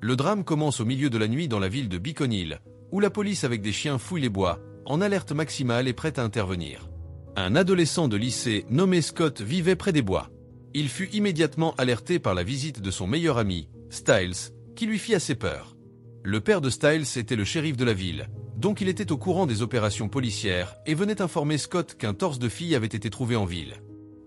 Le drame commence au milieu de la nuit dans la ville de Beacon Hill, où la police avec des chiens fouille les bois, en alerte maximale et prête à intervenir. Un adolescent de lycée nommé Scott vivait près des bois. Il fut immédiatement alerté par la visite de son meilleur ami, Styles, qui lui fit assez peur. Le père de Styles était le shérif de la ville, donc il était au courant des opérations policières et venait informer Scott qu'un torse de fille avait été trouvé en ville.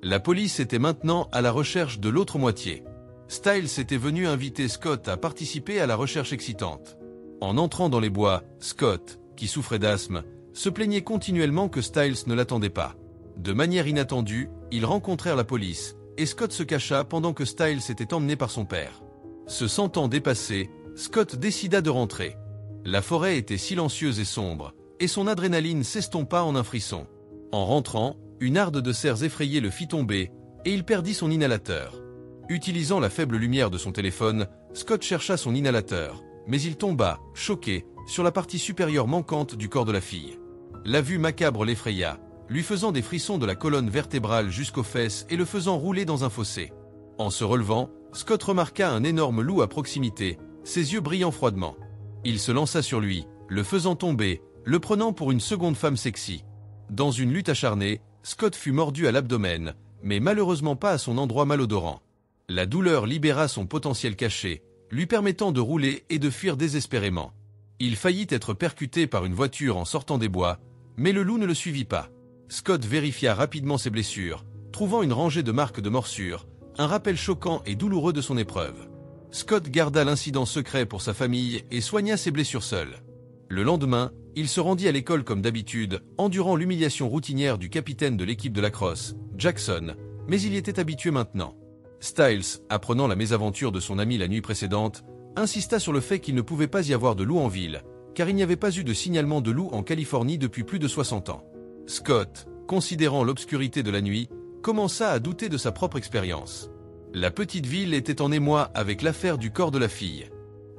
La police était maintenant à la recherche de l'autre moitié. Styles était venu inviter Scott à participer à la recherche excitante. En entrant dans les bois, Scott, qui souffrait d'asthme, se plaignait continuellement que Styles ne l'attendait pas. De manière inattendue, ils rencontrèrent la police, et Scott se cacha pendant que Styles était emmené par son père. Se sentant dépassé, Scott décida de rentrer. La forêt était silencieuse et sombre, et son adrénaline s'estompa en un frisson. En rentrant, une harde de cerfs effrayés le fit tomber, et il perdit son inhalateur. Utilisant la faible lumière de son téléphone, Scott chercha son inhalateur, mais il tomba, choqué, sur la partie supérieure manquante du corps de la fille. La vue macabre l'effraya, lui faisant des frissons de la colonne vertébrale jusqu'aux fesses et le faisant rouler dans un fossé. En se relevant, Scott remarqua un énorme loup à proximité, ses yeux brillant froidement. Il se lança sur lui, le faisant tomber, le prenant pour une seconde femme sexy. Dans une lutte acharnée, Scott fut mordu à l'abdomen, mais malheureusement pas à son endroit malodorant. La douleur libéra son potentiel caché, lui permettant de rouler et de fuir désespérément. Il faillit être percuté par une voiture en sortant des bois, mais le loup ne le suivit pas. Scott vérifia rapidement ses blessures, trouvant une rangée de marques de morsures, un rappel choquant et douloureux de son épreuve. Scott garda l'incident secret pour sa famille et soigna ses blessures seul. Le lendemain, il se rendit à l'école comme d'habitude, endurant l'humiliation routinière du capitaine de l'équipe de lacrosse, Jackson, mais il y était habitué maintenant. Styles, apprenant la mésaventure de son ami la nuit précédente, insista sur le fait qu'il ne pouvait pas y avoir de loup en ville, car il n'y avait pas eu de signalement de loup en Californie depuis plus de 60 ans. Scott, considérant l'obscurité de la nuit, commença à douter de sa propre expérience. La petite ville était en émoi avec l'affaire du corps de la fille.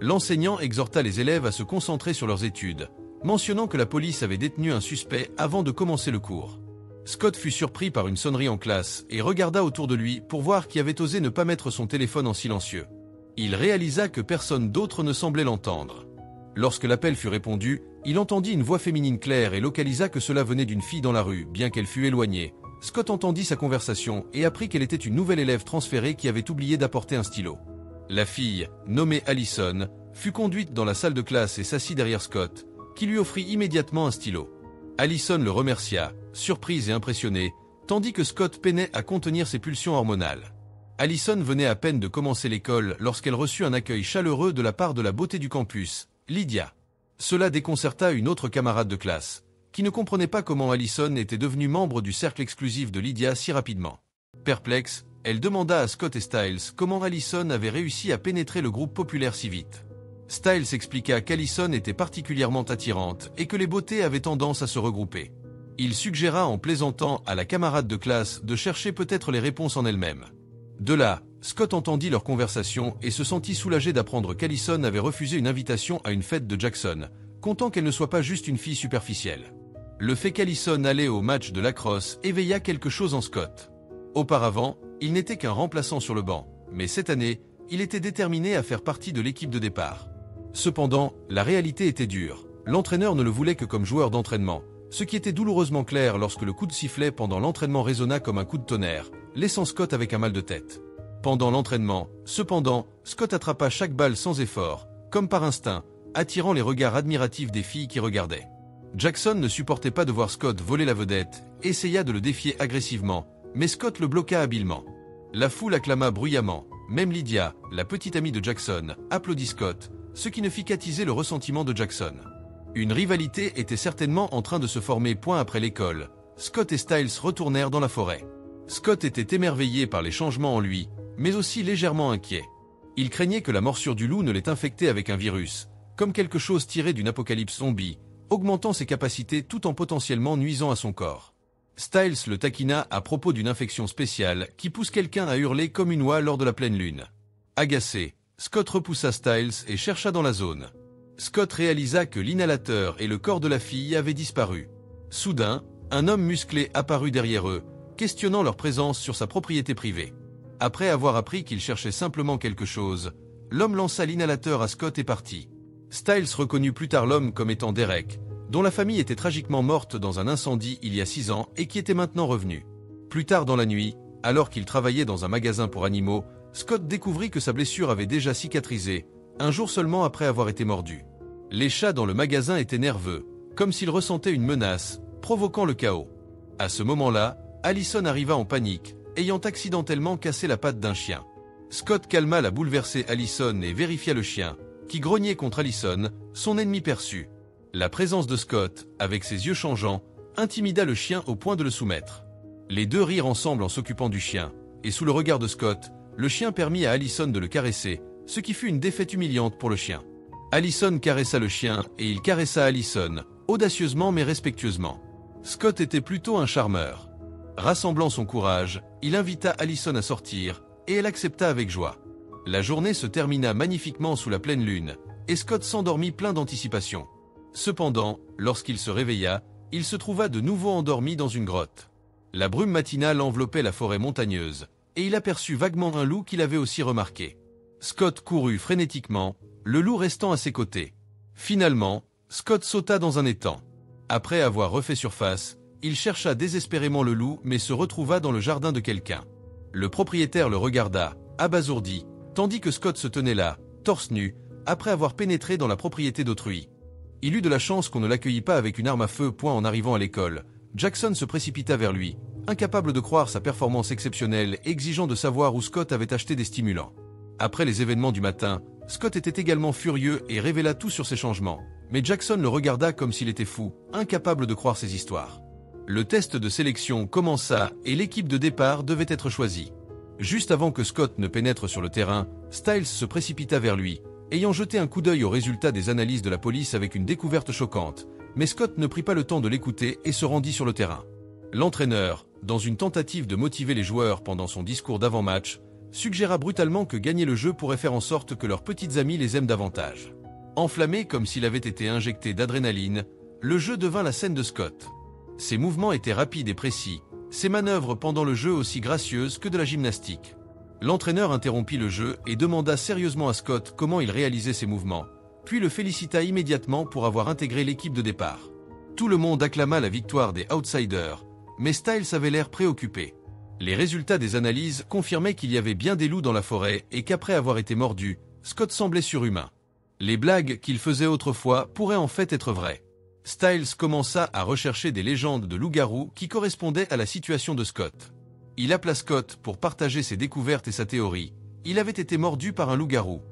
L'enseignant exhorta les élèves à se concentrer sur leurs études, mentionnant que la police avait détenu un suspect avant de commencer le cours. Scott fut surpris par une sonnerie en classe et regarda autour de lui pour voir qui avait osé ne pas mettre son téléphone en silencieux. Il réalisa que personne d'autre ne semblait l'entendre. Lorsque l'appel fut répondu, il entendit une voix féminine claire et localisa que cela venait d'une fille dans la rue, bien qu'elle fût éloignée. Scott entendit sa conversation et apprit qu'elle était une nouvelle élève transférée qui avait oublié d'apporter un stylo. La fille, nommée Allison, fut conduite dans la salle de classe et s'assit derrière Scott, qui lui offrit immédiatement un stylo. Allison le remercia, surprise et impressionnée, tandis que Scott peinait à contenir ses pulsions hormonales. Allison venait à peine de commencer l'école lorsqu'elle reçut un accueil chaleureux de la part de la beauté du campus, Lydia. Cela déconcerta une autre camarade de classe, qui ne comprenait pas comment Allison était devenue membre du cercle exclusif de Lydia si rapidement. Perplexe, elle demanda à Scott et Styles comment Allison avait réussi à pénétrer le groupe populaire si vite. Styles expliqua qu'Allison était particulièrement attirante et que les beautés avaient tendance à se regrouper. Il suggéra en plaisantant à la camarade de classe de chercher peut-être les réponses en elle-même. De là, Scott entendit leur conversation et se sentit soulagé d'apprendre qu'Allison avait refusé une invitation à une fête de Jackson, content qu'elle ne soit pas juste une fille superficielle. Le fait qu'Allison allait au match de lacrosse éveilla quelque chose en Scott. Auparavant, il n'était qu'un remplaçant sur le banc, mais cette année, il était déterminé à faire partie de l'équipe de départ. Cependant, la réalité était dure. L'entraîneur ne le voulait que comme joueur d'entraînement, ce qui était douloureusement clair lorsque le coup de sifflet pendant l'entraînement résonna comme un coup de tonnerre, laissant Scott avec un mal de tête. Pendant l'entraînement, cependant, Scott attrapa chaque balle sans effort, comme par instinct, attirant les regards admiratifs des filles qui regardaient. Jackson ne supportait pas de voir Scott voler la vedette, essaya de le défier agressivement, mais Scott le bloqua habilement. La foule acclama bruyamment, même Lydia, la petite amie de Jackson, applaudit Scott, ce qui ne fit qu'attiser le ressentiment de Jackson. Une rivalité était certainement en train de se former point après l'école. Scott et Styles retournèrent dans la forêt. Scott était émerveillé par les changements en lui, mais aussi légèrement inquiet. Il craignait que la morsure du loup ne l'ait infecté avec un virus, comme quelque chose tiré d'une apocalypse zombie, augmentant ses capacités tout en potentiellement nuisant à son corps. Styles le taquina à propos d'une infection spéciale qui pousse quelqu'un à hurler comme une oie lors de la pleine lune. Agacé, Scott repoussa Styles et chercha dans la zone. Scott réalisa que l'inhalateur et le corps de la fille avaient disparu. Soudain, un homme musclé apparut derrière eux, questionnant leur présence sur sa propriété privée. Après avoir appris qu'il cherchait simplement quelque chose, l'homme lança l'inhalateur à Scott et partit. Styles reconnut plus tard l'homme comme étant Derek, dont la famille était tragiquement morte dans un incendie il y a 6 ans et qui était maintenant revenu. Plus tard dans la nuit, alors qu'il travaillait dans un magasin pour animaux, Scott découvrit que sa blessure avait déjà cicatrisé, un jour seulement après avoir été mordu. Les chats dans le magasin étaient nerveux, comme s'ils ressentaient une menace, provoquant le chaos. À ce moment-là, Allison arriva en panique, ayant accidentellement cassé la patte d'un chien. Scott calma la bouleversée Allison et vérifia le chien, qui grognait contre Allison, son ennemi perçu. La présence de Scott, avec ses yeux changeants, intimida le chien au point de le soumettre. Les deux rirent ensemble en s'occupant du chien, et sous le regard de Scott, le chien permit à Allison de le caresser, ce qui fut une défaite humiliante pour le chien. Allison caressa le chien et il caressa Allison, audacieusement mais respectueusement. Scott était plutôt un charmeur. Rassemblant son courage, il invita Allison à sortir, et elle accepta avec joie. La journée se termina magnifiquement sous la pleine lune, et Scott s'endormit plein d'anticipation. Cependant, lorsqu'il se réveilla, il se trouva de nouveau endormi dans une grotte. La brume matinale enveloppait la forêt montagneuse, et il aperçut vaguement un loup qu'il avait aussi remarqué. Scott courut frénétiquement, le loup restant à ses côtés. Finalement, Scott sauta dans un étang. Après avoir refait surface, il chercha désespérément le loup mais se retrouva dans le jardin de quelqu'un. Le propriétaire le regarda, abasourdi, tandis que Scott se tenait là, torse nu, après avoir pénétré dans la propriété d'autrui. Il eut de la chance qu'on ne l'accueillît pas avec une arme à feu. En arrivant à l'école, Jackson se précipita vers lui, incapable de croire sa performance exceptionnelle, exigeant de savoir où Scott avait acheté des stimulants. Après les événements du matin, Scott était également furieux et révéla tout sur ses changements, mais Jackson le regarda comme s'il était fou, incapable de croire ses histoires. Le test de sélection commença et l'équipe de départ devait être choisie. Juste avant que Scott ne pénètre sur le terrain, Styles se précipita vers lui, ayant jeté un coup d'œil aux résultats des analyses de la police avec une découverte choquante, mais Scott ne prit pas le temps de l'écouter et se rendit sur le terrain. L'entraîneur, dans une tentative de motiver les joueurs pendant son discours d'avant-match, suggéra brutalement que gagner le jeu pourrait faire en sorte que leurs petites amies les aiment davantage. Enflammé comme s'il avait été injecté d'adrénaline, le jeu devint la scène de Scott. Ses mouvements étaient rapides et précis, ses manœuvres pendant le jeu aussi gracieuses que de la gymnastique. L'entraîneur interrompit le jeu et demanda sérieusement à Scott comment il réalisait ses mouvements, puis le félicita immédiatement pour avoir intégré l'équipe de départ. Tout le monde acclama la victoire des Outsiders, mais Styles avait l'air préoccupé. Les résultats des analyses confirmaient qu'il y avait bien des loups dans la forêt et qu'après avoir été mordu, Scott semblait surhumain. Les blagues qu'il faisait autrefois pourraient en fait être vraies. Styles commença à rechercher des légendes de loups-garous qui correspondaient à la situation de Scott. Il appela Scott pour partager ses découvertes et sa théorie. Il avait été mordu par un loup-garou.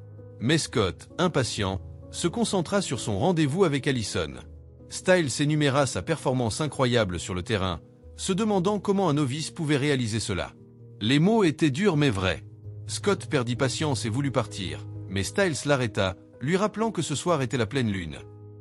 Mais Scott, impatient, se concentra sur son rendez-vous avec Allison. Styles énuméra sa performance incroyable sur le terrain, se demandant comment un novice pouvait réaliser cela. Les mots étaient durs mais vrais. Scott perdit patience et voulut partir, mais Styles l'arrêta, lui rappelant que ce soir était la pleine lune.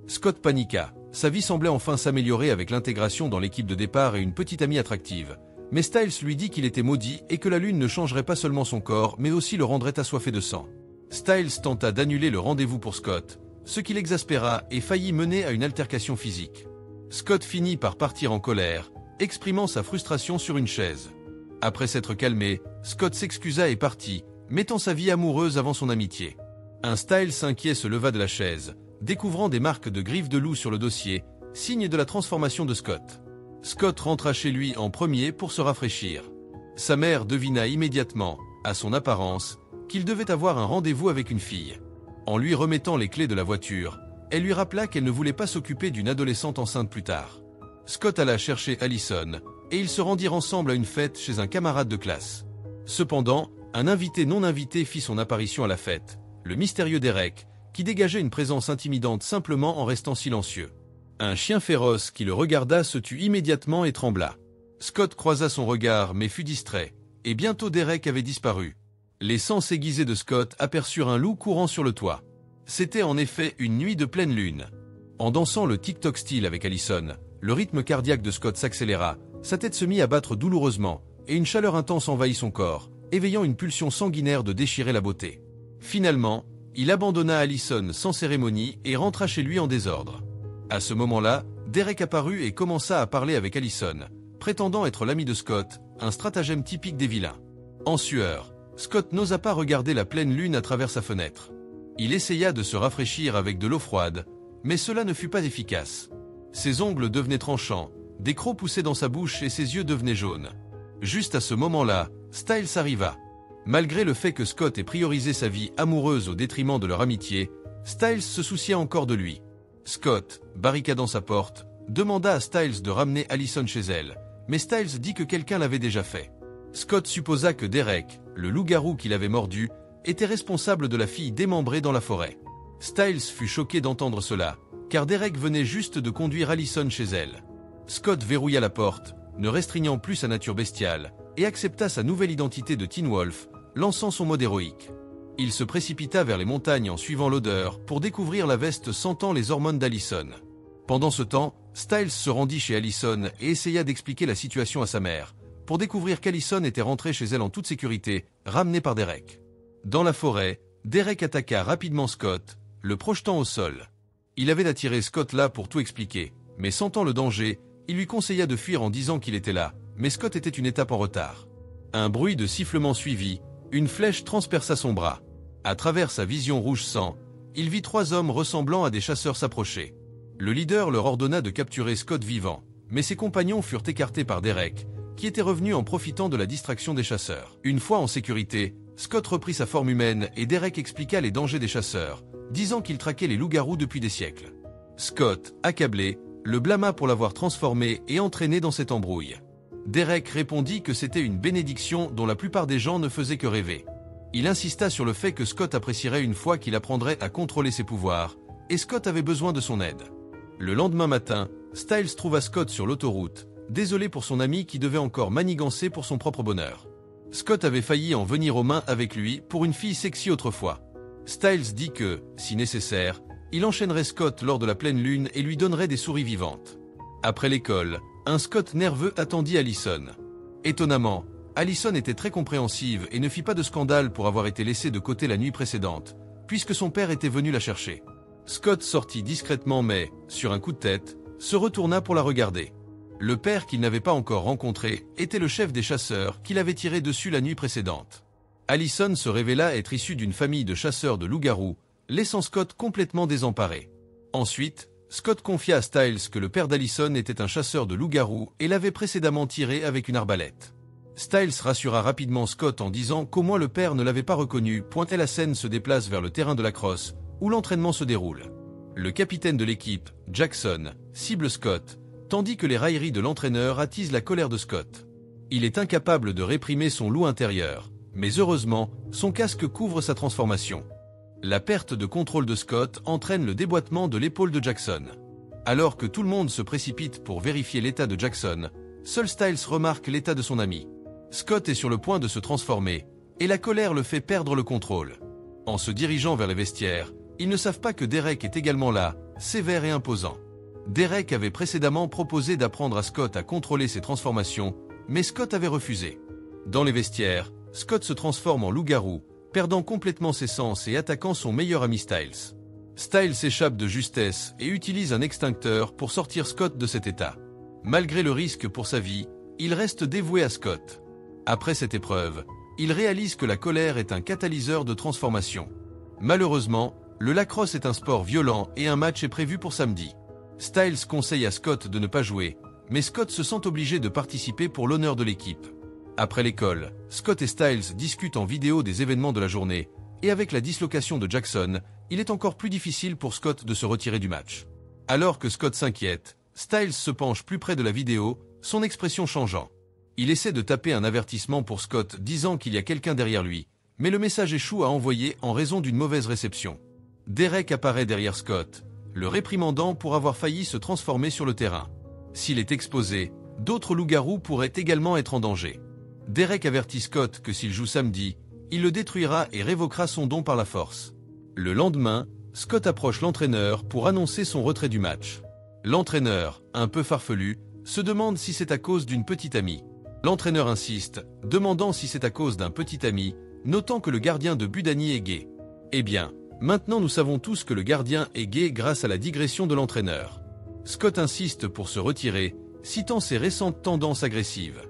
Scott paniqua. Sa vie semblait enfin s'améliorer avec l'intégration dans l'équipe de départ et une petite amie attractive. Mais Styles lui dit qu'il était maudit et que la lune ne changerait pas seulement son corps, mais aussi le rendrait assoiffé de sang. Styles tenta d'annuler le rendez-vous pour Scott, ce qui l'exaspéra et faillit mener à une altercation physique. Scott finit par partir en colère, exprimant sa frustration sur une chaise. Après s'être calmé, Scott s'excusa et partit, mettant sa vie amoureuse avant son amitié. Un Styles inquiet se leva de la chaise, découvrant des marques de griffes de loup sur le dossier, signe de la transformation de Scott. Scott rentra chez lui en premier pour se rafraîchir. Sa mère devina immédiatement, à son apparence, qu'il devait avoir un rendez-vous avec une fille. En lui remettant les clés de la voiture, elle lui rappela qu'elle ne voulait pas s'occuper d'une adolescente enceinte plus tard. Scott alla chercher Allison, et ils se rendirent ensemble à une fête chez un camarade de classe. Cependant, un invité non invité fit son apparition à la fête, le mystérieux Derek, qui dégageait une présence intimidante simplement en restant silencieux. Un chien féroce qui le regarda se tut immédiatement et trembla. Scott croisa son regard mais fut distrait, et bientôt Derek avait disparu. Les sens aiguisés de Scott aperçurent un loup courant sur le toit. C'était en effet une nuit de pleine lune. En dansant le TikTok style avec Allison, le rythme cardiaque de Scott s'accéléra, sa tête se mit à battre douloureusement, et une chaleur intense envahit son corps, éveillant une pulsion sanguinaire de déchirer la beauté. Finalement, il abandonna Allison sans cérémonie et rentra chez lui en désordre. À ce moment-là, Derek apparut et commença à parler avec Allison, prétendant être l'ami de Scott, un stratagème typique des vilains. En sueur, Scott n'osa pas regarder la pleine lune à travers sa fenêtre. Il essaya de se rafraîchir avec de l'eau froide, mais cela ne fut pas efficace. Ses ongles devenaient tranchants, des crocs poussaient dans sa bouche et ses yeux devenaient jaunes. Juste à ce moment-là, Styles arriva. Malgré le fait que Scott ait priorisé sa vie amoureuse au détriment de leur amitié, Styles se souciait encore de lui. Scott, barricadant sa porte, demanda à Styles de ramener Allison chez elle, mais Styles dit que quelqu'un l'avait déjà fait. Scott supposa que Derek, le loup-garou qui l'avait mordu, était responsable de la fille démembrée dans la forêt. Styles fut choqué d'entendre cela, car Derek venait juste de conduire Allison chez elle. Scott verrouilla la porte, ne restreignant plus sa nature bestiale, et accepta sa nouvelle identité de Teen Wolf, lançant son mode héroïque. Il se précipita vers les montagnes en suivant l'odeur pour découvrir la veste sentant les hormones d'Allison. Pendant ce temps, Styles se rendit chez Allison et essaya d'expliquer la situation à sa mère, pour découvrir qu'Allison était rentrée chez elle en toute sécurité, ramenée par Derek. Dans la forêt, Derek attaqua rapidement Scott, le projetant au sol. Il avait attiré Scott là pour tout expliquer, mais sentant le danger, il lui conseilla de fuir en disant qu'il était là, mais Scott était une étape en retard. Un bruit de sifflement suivit, une flèche transperça son bras. À travers sa vision rouge sang, il vit 3 hommes ressemblant à des chasseurs s'approcher. Le leader leur ordonna de capturer Scott vivant, mais ses compagnons furent écartés par Derek, qui était revenu en profitant de la distraction des chasseurs. Une fois en sécurité, Scott reprit sa forme humaine et Derek expliqua les dangers des chasseurs, disant qu'il traquait les loups-garous depuis des siècles. Scott, accablé, le blâma pour l'avoir transformé et entraîné dans cette embrouille. Derek répondit que c'était une bénédiction dont la plupart des gens ne faisaient que rêver. Il insista sur le fait que Scott apprécierait une fois qu'il apprendrait à contrôler ses pouvoirs, et Scott avait besoin de son aide. Le lendemain matin, Styles trouva Scott sur l'autoroute, désolé pour son ami qui devait encore manigancer pour son propre bonheur. Scott avait failli en venir aux mains avec lui pour une fille sexy autrefois. Styles dit que, si nécessaire, il enchaînerait Scott lors de la pleine lune et lui donnerait des souris vivantes. Après l'école, un Scott nerveux attendit Allison. Étonnamment, Allison était très compréhensive et ne fit pas de scandale pour avoir été laissée de côté la nuit précédente, puisque son père était venu la chercher. Scott sortit discrètement mais, sur un coup de tête, se retourna pour la regarder. Le père qu'il n'avait pas encore rencontré était le chef des chasseurs qu'il avait tiré dessus la nuit précédente. Allison se révéla être issue d'une famille de chasseurs de loups-garous, laissant Scott complètement désemparé. Ensuite, Scott confia à Styles que le père d'Allison était un chasseur de loups-garous et l'avait précédemment tiré avec une arbalète. Styles rassura rapidement Scott en disant qu'au moins le père ne l'avait pas reconnu, et la scène se déplace vers le terrain de la crosse, où l'entraînement se déroule. Le capitaine de l'équipe, Jackson, cible Scott, tandis que les railleries de l'entraîneur attisent la colère de Scott. Il est incapable de réprimer son loup intérieur, mais heureusement, son casque couvre sa transformation. La perte de contrôle de Scott entraîne le déboîtement de l'épaule de Jackson. Alors que tout le monde se précipite pour vérifier l'état de Jackson, seul Styles remarque l'état de son ami. Scott est sur le point de se transformer, et la colère le fait perdre le contrôle. En se dirigeant vers les vestiaires, ils ne savent pas que Derek est également là, sévère et imposant. Derek avait précédemment proposé d'apprendre à Scott à contrôler ses transformations, mais Scott avait refusé. Dans les vestiaires, Scott se transforme en loup-garou, perdant complètement ses sens et attaquant son meilleur ami Styles. Styles s'échappe de justesse et utilise un extincteur pour sortir Scott de cet état. Malgré le risque pour sa vie, il reste dévoué à Scott. Après cette épreuve, il réalise que la colère est un catalyseur de transformation. Malheureusement, le lacrosse est un sport violent et un match est prévu pour samedi. Styles conseille à Scott de ne pas jouer, mais Scott se sent obligé de participer pour l'honneur de l'équipe. Après l'école, Scott et Styles discutent en vidéo des événements de la journée, et avec la dislocation de Jackson, il est encore plus difficile pour Scott de se retirer du match. Alors que Scott s'inquiète, Styles se penche plus près de la vidéo, son expression changeant. Il essaie de taper un avertissement pour Scott disant qu'il y a quelqu'un derrière lui, mais le message échoue à envoyer en raison d'une mauvaise réception. Derek apparaît derrière Scott, le réprimandant pour avoir failli se transformer sur le terrain. S'il est exposé, d'autres loups-garous pourraient également être en danger. Derek avertit Scott que s'il joue samedi, il le détruira et révoquera son don par la force. Le lendemain, Scott approche l'entraîneur pour annoncer son retrait du match. L'entraîneur, un peu farfelu, se demande si c'est à cause d'une petite amie. L'entraîneur insiste, demandant si c'est à cause d'un petit ami, notant que le gardien de Budani est gay. Eh bien, maintenant nous savons tous que le gardien est gay grâce à la digression de l'entraîneur. Scott insiste pour se retirer, citant ses récentes tendances agressives.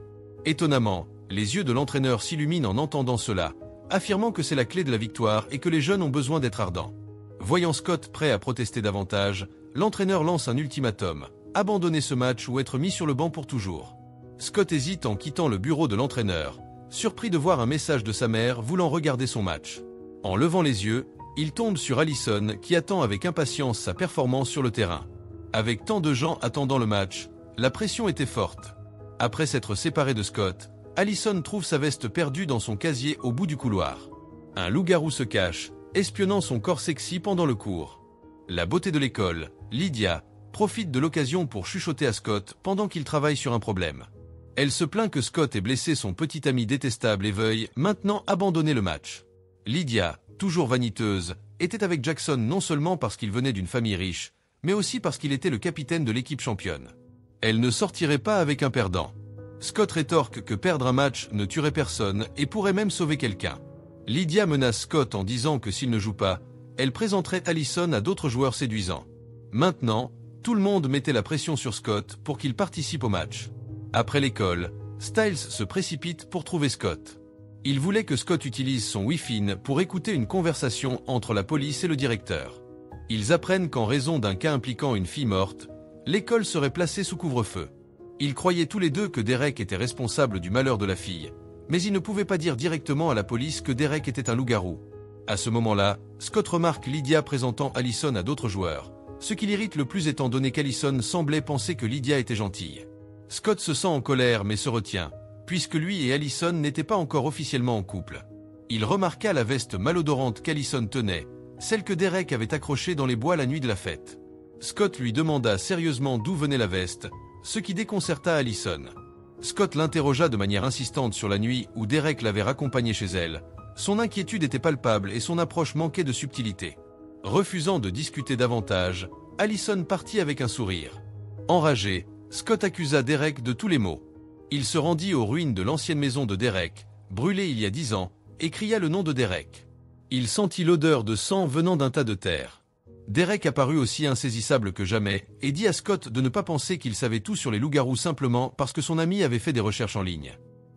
Étonnamment, les yeux de l'entraîneur s'illuminent en entendant cela, affirmant que c'est la clé de la victoire et que les jeunes ont besoin d'être ardents. Voyant Scott prêt à protester davantage, l'entraîneur lance un ultimatum, abandonner ce match ou être mis sur le banc pour toujours. Scott hésite en quittant le bureau de l'entraîneur, surpris de voir un message de sa mère voulant regarder son match. En levant les yeux, il tombe sur Allison qui attend avec impatience sa performance sur le terrain. Avec tant de gens attendant le match, la pression était forte. Après s'être séparé de Scott, Allison trouve sa veste perdue dans son casier au bout du couloir. Un loup-garou se cache, espionnant son corps sexy pendant le cours. La beauté de l'école, Lydia, profite de l'occasion pour chuchoter à Scott pendant qu'il travaille sur un problème. Elle se plaint que Scott ait blessé son petit ami détestable et veuille maintenant abandonner le match. Lydia, toujours vaniteuse, était avec Jackson non seulement parce qu'il venait d'une famille riche, mais aussi parce qu'il était le capitaine de l'équipe championne. Elle ne sortirait pas avec un perdant. Scott rétorque que perdre un match ne tuerait personne et pourrait même sauver quelqu'un. Lydia menace Scott en disant que s'il ne joue pas, elle présenterait Allison à d'autres joueurs séduisants. Maintenant, tout le monde mettait la pression sur Scott pour qu'il participe au match. Après l'école, Styles se précipite pour trouver Scott. Il voulait que Scott utilise son Wi-Fi pour écouter une conversation entre la police et le directeur. Ils apprennent qu'en raison d'un cas impliquant une fille morte, l'école serait placée sous couvre-feu. Ils croyaient tous les deux que Derek était responsable du malheur de la fille, mais ils ne pouvaient pas dire directement à la police que Derek était un loup-garou. À ce moment-là, Scott remarque Lydia présentant Allison à d'autres joueurs, ce qui l'irrite le plus étant donné qu'Allison semblait penser que Lydia était gentille. Scott se sent en colère mais se retient, puisque lui et Allison n'étaient pas encore officiellement en couple. Il remarqua la veste malodorante qu'Allison tenait, celle que Derek avait accrochée dans les bois la nuit de la fête. Scott lui demanda sérieusement d'où venait la veste, ce qui déconcerta Allison. Scott l'interrogea de manière insistante sur la nuit où Derek l'avait raccompagnée chez elle. Son inquiétude était palpable et son approche manquait de subtilité. Refusant de discuter davantage, Allison partit avec un sourire. Enragé, Scott accusa Derek de tous les maux. Il se rendit aux ruines de l'ancienne maison de Derek, brûlée il y a 10 ans, et cria le nom de Derek. Il sentit l'odeur de sang venant d'un tas de terre. Derek apparut aussi insaisissable que jamais, et dit à Scott de ne pas penser qu'il savait tout sur les loups-garous simplement parce que son ami avait fait des recherches en ligne.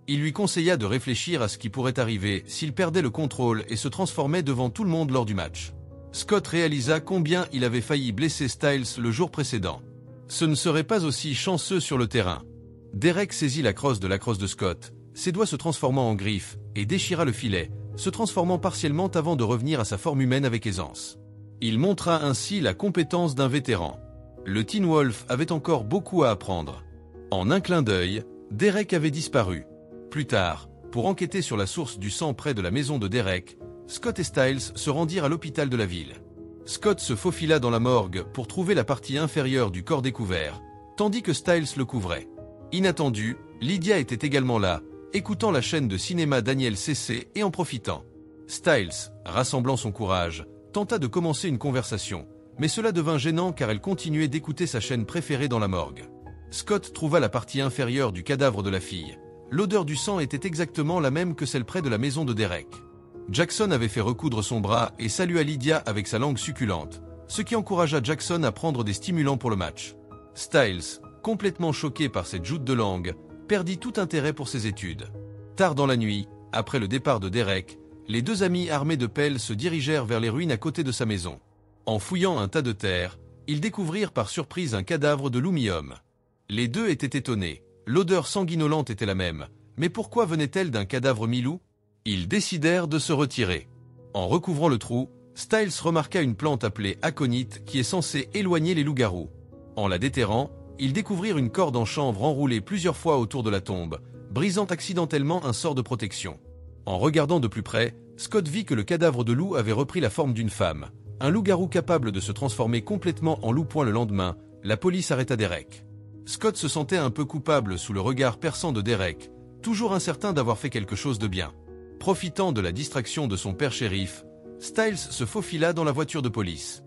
Il lui conseilla de réfléchir à ce qui pourrait arriver s'il perdait le contrôle et se transformait devant tout le monde lors du match. Scott réalisa combien il avait failli blesser Styles le jour précédent. Ce ne serait pas aussi chanceux sur le terrain. Derek saisit la crosse de Scott, ses doigts se transformant en griffes, et déchira le filet, se transformant partiellement avant de revenir à sa forme humaine avec aisance. Il montra ainsi la compétence d'un vétéran. Le Teen Wolf avait encore beaucoup à apprendre. En un clin d'œil, Derek avait disparu. Plus tard, pour enquêter sur la source du sang près de la maison de Derek, Scott et Styles se rendirent à l'hôpital de la ville. Scott se faufila dans la morgue pour trouver la partie inférieure du corps découvert, tandis que Styles le couvrait. Inattendu, Lydia était également là, écoutant la chaîne de cinéma Daniel CC et en profitant. Styles, rassemblant son courage, tenta de commencer une conversation, mais cela devint gênant car elle continuait d'écouter sa chaîne préférée dans la morgue. Scott trouva la partie inférieure du cadavre de la fille. L'odeur du sang était exactement la même que celle près de la maison de Derek. Jackson avait fait recoudre son bras et salua Lydia avec sa langue succulente, ce qui encouragea Jackson à prendre des stimulants pour le match. Styles, complètement choqué par cette joute de langue, perdit tout intérêt pour ses études. Tard dans la nuit, après le départ de Derek, les deux amis armés de pelles se dirigèrent vers les ruines à côté de sa maison. En fouillant un tas de terre, ils découvrirent par surprise un cadavre de loup-mi-homme. Les deux étaient étonnés, l'odeur sanguinolente était la même, mais pourquoi venait-elle d'un cadavre mi-loup ? Ils décidèrent de se retirer. En recouvrant le trou, Styles remarqua une plante appelée aconite qui est censée éloigner les loups-garous. En la déterrant, ils découvrirent une corde en chanvre enroulée plusieurs fois autour de la tombe, brisant accidentellement un sort de protection. En regardant de plus près, Scott vit que le cadavre de loup avait repris la forme d'une femme. Un loup-garou capable de se transformer complètement en loup-point le lendemain, la police arrêta Derek. Scott se sentait un peu coupable sous le regard perçant de Derek, toujours incertain d'avoir fait quelque chose de bien. Profitant de la distraction de son père shérif, Styles se faufila dans la voiture de police.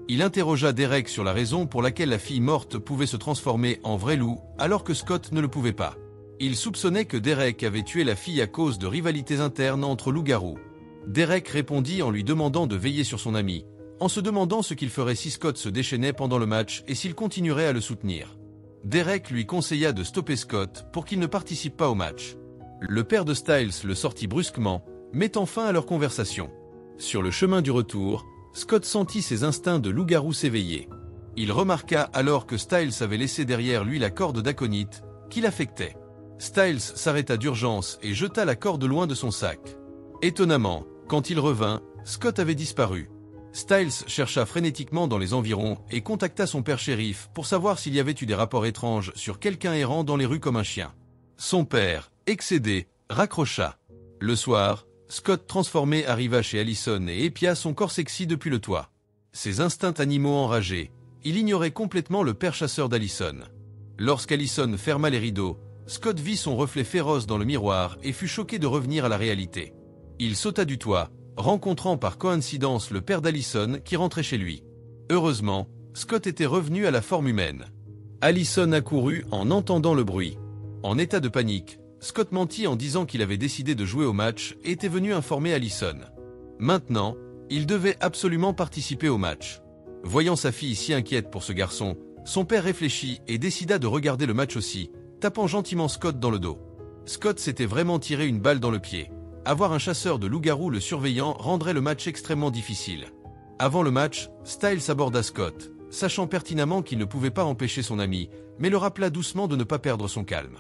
Il interrogea Derek sur la raison pour laquelle la fille morte pouvait se transformer en vrai loup alors que Scott ne le pouvait pas. Il soupçonnait que Derek avait tué la fille à cause de rivalités internes entre loups-garous. Derek répondit en lui demandant de veiller sur son ami, en se demandant ce qu'il ferait si Scott se déchaînait pendant le match et s'il continuerait à le soutenir. Derek lui conseilla de stopper Scott pour qu'il ne participe pas au match. Le père de Styles le sortit brusquement, mettant fin à leur conversation. Sur le chemin du retour, Scott sentit ses instincts de loup-garou s'éveiller. Il remarqua alors que Styles avait laissé derrière lui la corde d'aconite, qui l'affectait. Styles s'arrêta d'urgence et jeta la corde loin de son sac. Étonnamment, quand il revint, Scott avait disparu. Styles chercha frénétiquement dans les environs et contacta son père shérif pour savoir s'il y avait eu des rapports étranges sur quelqu'un errant dans les rues comme un chien. Son père, excédé, raccrocha. Le soir, Scott transformé arriva chez Allison et épia son corps sexy depuis le toit. Ses instincts animaux enragés, il ignorait complètement le père chasseur d'Allison. Lorsqu'Allison ferma les rideaux, Scott vit son reflet féroce dans le miroir et fut choqué de revenir à la réalité. Il sauta du toit, rencontrant par coïncidence le père d'Allison qui rentrait chez lui. Heureusement, Scott était revenu à la forme humaine. Allison accourut en entendant le bruit. En état de panique, Scott mentit en disant qu'il avait décidé de jouer au match et était venu informer Allison. Maintenant, il devait absolument participer au match. Voyant sa fille si inquiète pour ce garçon, son père réfléchit et décida de regarder le match aussi, tapant gentiment Scott dans le dos. Scott s'était vraiment tiré une balle dans le pied. Avoir un chasseur de loup-garou le surveillant rendrait le match extrêmement difficile. Avant le match, Styles aborda Scott, sachant pertinemment qu'il ne pouvait pas empêcher son ami, mais le rappela doucement de ne pas perdre son calme.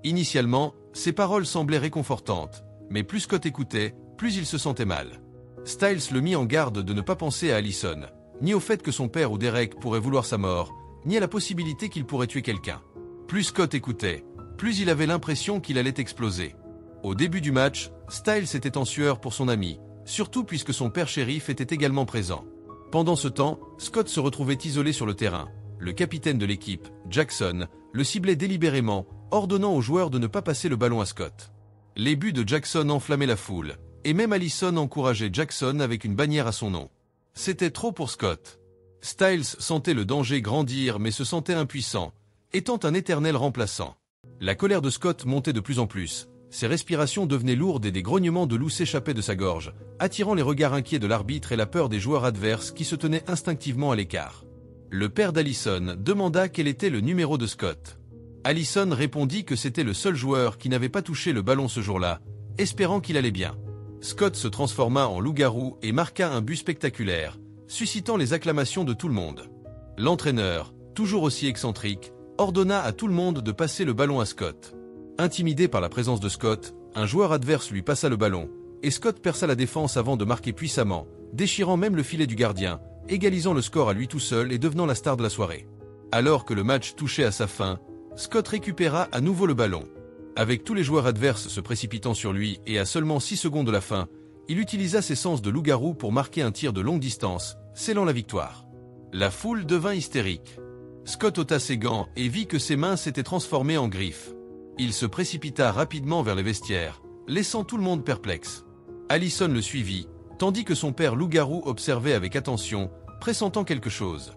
Initialement, ses paroles semblaient réconfortantes, mais plus Scott écoutait, plus il se sentait mal. Styles le mit en garde de ne pas penser à Allison, ni au fait que son père ou Derek pourrait vouloir sa mort, ni à la possibilité qu'il pourrait tuer quelqu'un. Plus Scott écoutait, plus il avait l'impression qu'il allait exploser. Au début du match, Styles était en sueur pour son ami, surtout puisque son père shérif était également présent. Pendant ce temps, Scott se retrouvait isolé sur le terrain. Le capitaine de l'équipe, Jackson, le ciblait délibérément, ordonnant aux joueurs de ne pas passer le ballon à Scott. Les buts de Jackson enflammaient la foule, et même Allison encourageait Jackson avec une bannière à son nom. C'était trop pour Scott. Styles sentait le danger grandir mais se sentait impuissant, étant un éternel remplaçant. La colère de Scott montait de plus en plus. Ses respirations devenaient lourdes et des grognements de loup s'échappaient de sa gorge, attirant les regards inquiets de l'arbitre et la peur des joueurs adverses qui se tenaient instinctivement à l'écart. Le père d'Allison demanda quel était le numéro de Scott. Allison répondit que c'était le seul joueur qui n'avait pas touché le ballon ce jour-là, espérant qu'il allait bien. Scott se transforma en loup-garou et marqua un but spectaculaire, suscitant les acclamations de tout le monde. L'entraîneur, toujours aussi excentrique, ordonna à tout le monde de passer le ballon à Scott. Intimidé par la présence de Scott, un joueur adverse lui passa le ballon, et Scott perça la défense avant de marquer puissamment, déchirant même le filet du gardien, égalisant le score à lui tout seul et devenant la star de la soirée. Alors que le match touchait à sa fin, Scott récupéra à nouveau le ballon. Avec tous les joueurs adverses se précipitant sur lui et à seulement 6 secondes de la fin, il utilisa ses sens de loup-garou pour marquer un tir de longue distance, scellant la victoire. La foule devint hystérique. Scott ôta ses gants et vit que ses mains s'étaient transformées en griffes. Il se précipita rapidement vers les vestiaires, laissant tout le monde perplexe. Allison le suivit, tandis que son père loup-garou observait avec attention, pressentant quelque chose.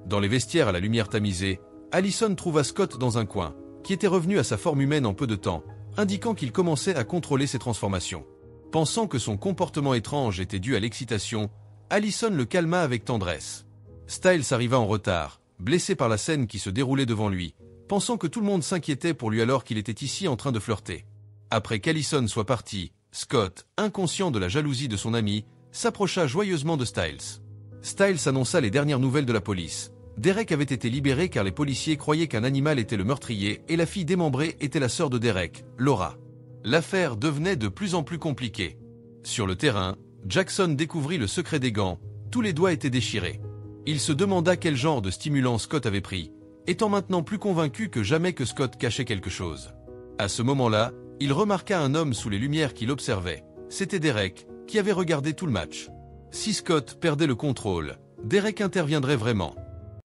Dans les vestiaires à la lumière tamisée, Allison trouva Scott dans un coin, qui était revenu à sa forme humaine en peu de temps, indiquant qu'il commençait à contrôler ses transformations. Pensant que son comportement étrange était dû à l'excitation, Allison le calma avec tendresse. Styles arriva en retard, blessé par la scène qui se déroulait devant lui, pensant que tout le monde s'inquiétait pour lui alors qu'il était ici en train de flirter. Après qu'Allison soit parti, Scott, inconscient de la jalousie de son ami, s'approcha joyeusement de Styles. Styles annonça les dernières nouvelles de la police. Derek avait été libéré car les policiers croyaient qu'un animal était le meurtrier et la fille démembrée était la sœur de Derek, Laura. L'affaire devenait de plus en plus compliquée. Sur le terrain, Jackson découvrit le secret des gants, tous les doigts étaient déchirés. Il se demanda quel genre de stimulant Scott avait pris, étant maintenant plus convaincu que jamais que Scott cachait quelque chose. À ce moment-là, il remarqua un homme sous les lumières qui l'observait. C'était Derek, qui avait regardé tout le match. Si Scott perdait le contrôle, Derek interviendrait vraiment.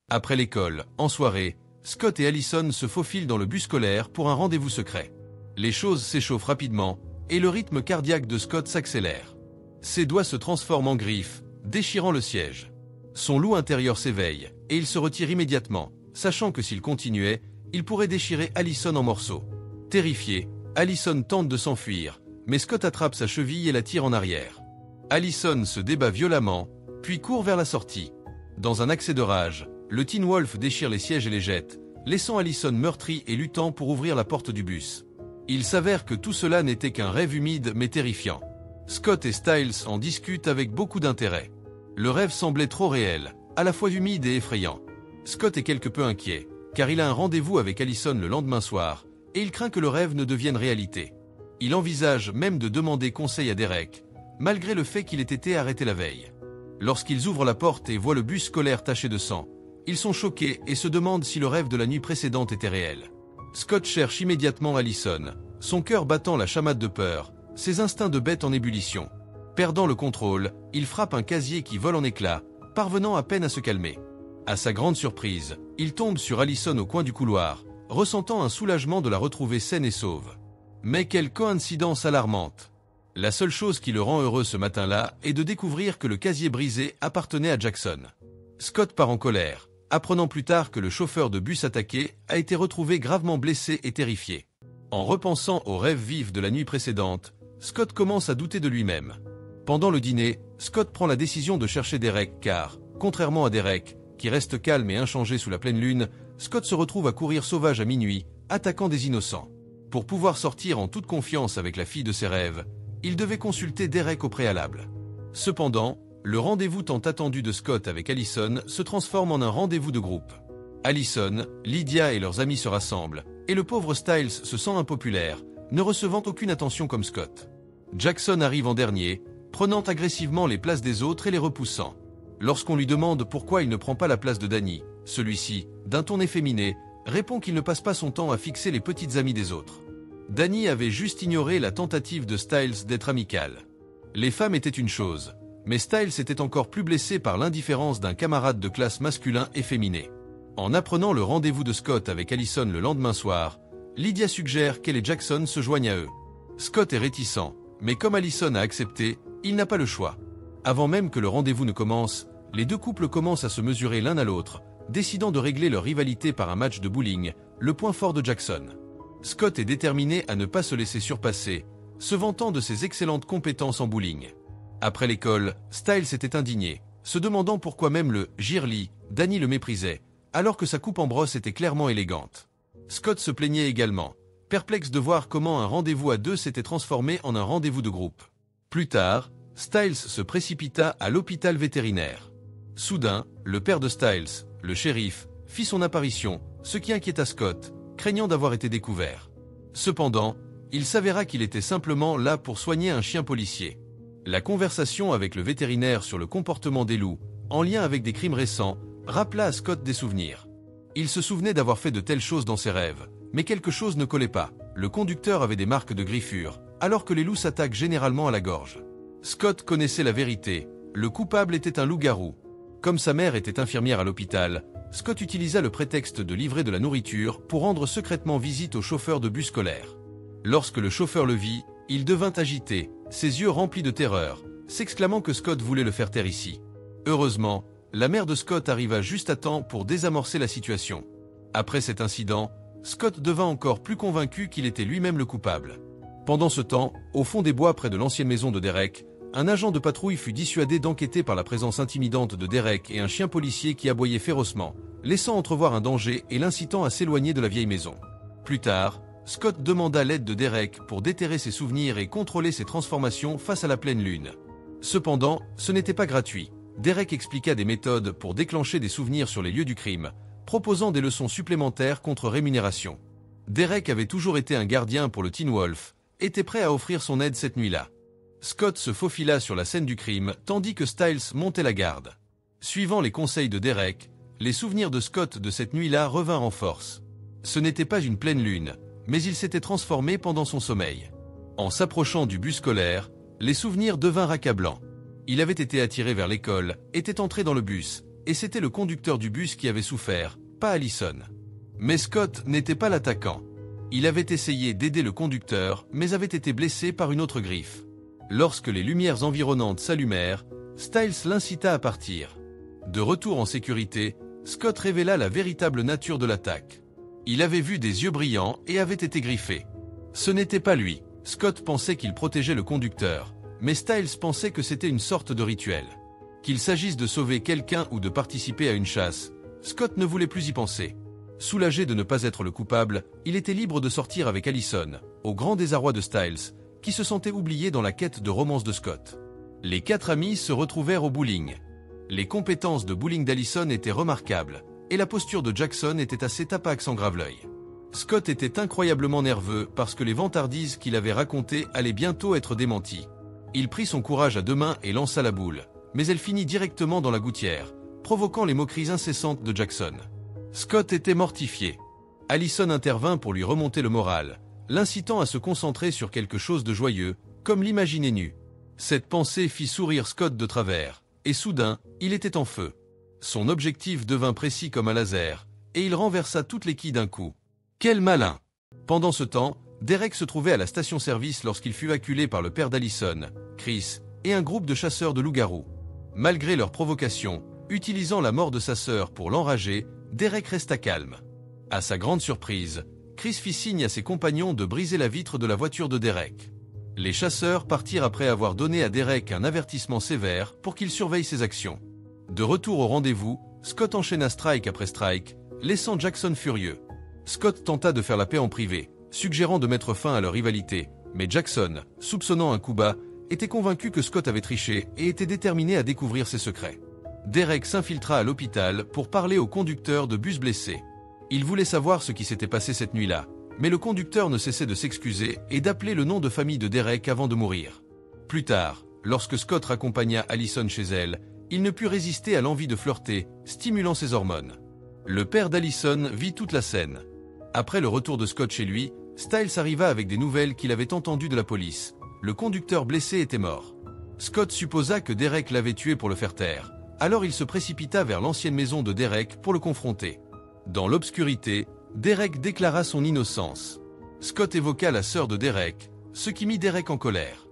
Après l'école, en soirée, Scott et Allison se faufilent dans le bus scolaire pour un rendez-vous secret. Les choses s'échauffent rapidement, et le rythme cardiaque de Scott s'accélère. Ses doigts se transforment en griffes, déchirant le siège. Son loup intérieur s'éveille, et il se retire immédiatement, sachant que s'il continuait, il pourrait déchirer Allison en morceaux. Terrifié, Allison tente de s'enfuir, mais Scott attrape sa cheville et la tire en arrière. Allison se débat violemment, puis court vers la sortie. Dans un accès de rage, le Teen Wolf déchire les sièges et les jette, laissant Allison meurtrie et luttant pour ouvrir la porte du bus. Il s'avère que tout cela n'était qu'un rêve humide mais terrifiant. Scott et Styles en discutent avec beaucoup d'intérêt. Le rêve semblait trop réel, à la fois humide et effrayant. Scott est quelque peu inquiet, car il a un rendez-vous avec Allison le lendemain soir, et il craint que le rêve ne devienne réalité. Il envisage même de demander conseil à Derek, malgré le fait qu'il ait été arrêté la veille. Lorsqu'ils ouvrent la porte et voient le bus scolaire taché de sang, ils sont choqués et se demandent si le rêve de la nuit précédente était réel. Scott cherche immédiatement Allison, son cœur battant la chamade de peur, ses instincts de bête en ébullition. Perdant le contrôle, il frappe un casier qui vole en éclats, parvenant à peine à se calmer. À sa grande surprise, il tombe sur Allison au coin du couloir, ressentant un soulagement de la retrouver saine et sauve. Mais quelle coïncidence alarmante! La seule chose qui le rend heureux ce matin-là est de découvrir que le casier brisé appartenait à Jackson. Scott part en colère, apprenant plus tard que le chauffeur de bus attaqué a été retrouvé gravement blessé et terrifié. En repensant aux rêves vifs de la nuit précédente, Scott commence à douter de lui-même. Pendant le dîner, Scott prend la décision de chercher Derek car, contrairement à Derek, qui reste calme et inchangé sous la pleine lune, Scott se retrouve à courir sauvage à minuit, attaquant des innocents. Pour pouvoir sortir en toute confiance avec la fille de ses rêves, il devait consulter Derek au préalable. Cependant, le rendez-vous tant attendu de Scott avec Allison se transforme en un rendez-vous de groupe. Allison, Lydia et leurs amis se rassemblent, et le pauvre Styles se sent impopulaire, ne recevant aucune attention comme Scott. Jackson arrive en dernier, prenant agressivement les places des autres et les repoussant. Lorsqu'on lui demande pourquoi il ne prend pas la place de Danny, celui-ci, d'un ton efféminé, répond qu'il ne passe pas son temps à fixer les petites amies des autres. Danny avait juste ignoré la tentative de Styles d'être amical. Les femmes étaient une chose, mais Styles était encore plus blessé par l'indifférence d'un camarade de classe masculin efféminé. En apprenant le rendez-vous de Scott avec Allison le lendemain soir, Lydia suggère qu'elle et Jackson se joignent à eux. Scott est réticent, mais comme Allison a accepté, il n'a pas le choix. Avant même que le rendez-vous ne commence, les deux couples commencent à se mesurer l'un à l'autre, décidant de régler leur rivalité par un match de bowling, le point fort de Jackson. Scott est déterminé à ne pas se laisser surpasser, se vantant de ses excellentes compétences en bowling. Après l'école, Styles était indigné, se demandant pourquoi même le « Girly » Danny le méprisait, alors que sa coupe en brosse était clairement élégante. Scott se plaignait également, perplexe de voir comment un rendez-vous à deux s'était transformé en un rendez-vous de groupe. Plus tard, Styles se précipita à l'hôpital vétérinaire. Soudain, le père de Styles, le shérif, fit son apparition, ce qui inquiéta Scott, craignant d'avoir été découvert. Cependant, il s'avéra qu'il était simplement là pour soigner un chien policier. La conversation avec le vétérinaire sur le comportement des loups, en lien avec des crimes récents, rappela à Scott des souvenirs. Il se souvenait d'avoir fait de telles choses dans ses rêves, mais quelque chose ne collait pas. Le conducteur avait des marques de griffures, alors que les loups s'attaquent généralement à la gorge. Scott connaissait la vérité, le coupable était un loup-garou. Comme sa mère était infirmière à l'hôpital, Scott utilisa le prétexte de livrer de la nourriture pour rendre secrètement visite au chauffeur de bus scolaire. Lorsque le chauffeur le vit, il devint agité, ses yeux remplis de terreur, s'exclamant que Scott voulait le faire taire ici. Heureusement, la mère de Scott arriva juste à temps pour désamorcer la situation. Après cet incident, Scott devint encore plus convaincu qu'il était lui-même le coupable. Pendant ce temps, au fond des bois près de l'ancienne maison de Derek, un agent de patrouille fut dissuadé d'enquêter par la présence intimidante de Derek et un chien policier qui aboyait férocement, laissant entrevoir un danger et l'incitant à s'éloigner de la vieille maison. Plus tard, Scott demanda l'aide de Derek pour déterrer ses souvenirs et contrôler ses transformations face à la pleine lune. Cependant, ce n'était pas gratuit. Derek expliqua des méthodes pour déclencher des souvenirs sur les lieux du crime, proposant des leçons supplémentaires contre rémunération. Derek avait toujours été un gardien pour le Teen Wolf, était prêt à offrir son aide cette nuit-là. Scott se faufila sur la scène du crime tandis que Styles montait la garde. Suivant les conseils de Derek, les souvenirs de Scott de cette nuit-là revinrent en force. Ce n'était pas une pleine lune, mais il s'était transformé pendant son sommeil. En s'approchant du bus scolaire, les souvenirs devinrent accablants. Il avait été attiré vers l'école, était entré dans le bus, et c'était le conducteur du bus qui avait souffert, pas Allison. Mais Scott n'était pas l'attaquant. Il avait essayé d'aider le conducteur, mais avait été blessé par une autre griffe. Lorsque les lumières environnantes s'allumèrent, Styles l'incita à partir. De retour en sécurité, Scott révéla la véritable nature de l'attaque. Il avait vu des yeux brillants et avait été griffé. Ce n'était pas lui. Scott pensait qu'il protégeait le conducteur, mais Styles pensait que c'était une sorte de rituel. Qu'il s'agisse de sauver quelqu'un ou de participer à une chasse, Scott ne voulait plus y penser. Soulagé de ne pas être le coupable, il était libre de sortir avec Allison, au grand désarroi de Styles, qui se sentait oublié dans la quête de romance de Scott. Les 4 amis se retrouvèrent au bowling. Les compétences de bowling d'Allison étaient remarquables, et la posture de Jackson était assez tapac sans grave-l'œil. Scott était incroyablement nerveux parce que les vantardises qu'il avait racontées allaient bientôt être démenties. Il prit son courage à 2 mains et lança la boule, mais elle finit directement dans la gouttière, provoquant les moqueries incessantes de Jackson. Scott était mortifié. Allison intervint pour lui remonter le moral, l'incitant à se concentrer sur quelque chose de joyeux, comme l'imaginer nu. Cette pensée fit sourire Scott de travers, et soudain, il était en feu. Son objectif devint précis comme un laser, et il renversa toute les quilles d'un coup. Quel malin! Pendant ce temps, Derek se trouvait à la station-service lorsqu'il fut acculé par le père d'Allison, Chris, et un groupe de chasseurs de loups-garous. Malgré leur provocation, utilisant la mort de sa sœur pour l'enrager, Derek resta calme. À sa grande surprise, Chris fit signe à ses compagnons de briser la vitre de la voiture de Derek. Les chasseurs partirent après avoir donné à Derek un avertissement sévère pour qu'il surveille ses actions. De retour au rendez-vous, Scott enchaîna strike après strike, laissant Jackson furieux. Scott tenta de faire la paix en privé, suggérant de mettre fin à leur rivalité, mais Jackson, soupçonnant un coup bas, était convaincu que Scott avait triché et était déterminé à découvrir ses secrets. Derek s'infiltra à l'hôpital pour parler au conducteur de bus blessé. Il voulait savoir ce qui s'était passé cette nuit-là, mais le conducteur ne cessait de s'excuser et d'appeler le nom de famille de Derek avant de mourir. Plus tard, lorsque Scott raccompagna Allison chez elle, il ne put résister à l'envie de flirter, stimulant ses hormones. Le père d'Allison vit toute la scène. Après le retour de Scott chez lui, Styles arriva avec des nouvelles qu'il avait entendues de la police. Le conducteur blessé était mort. Scott supposa que Derek l'avait tué pour le faire taire. Alors il se précipita vers l'ancienne maison de Derek pour le confronter. Dans l'obscurité, Derek déclara son innocence. Scott évoqua la sœur de Derek, ce qui mit Derek en colère.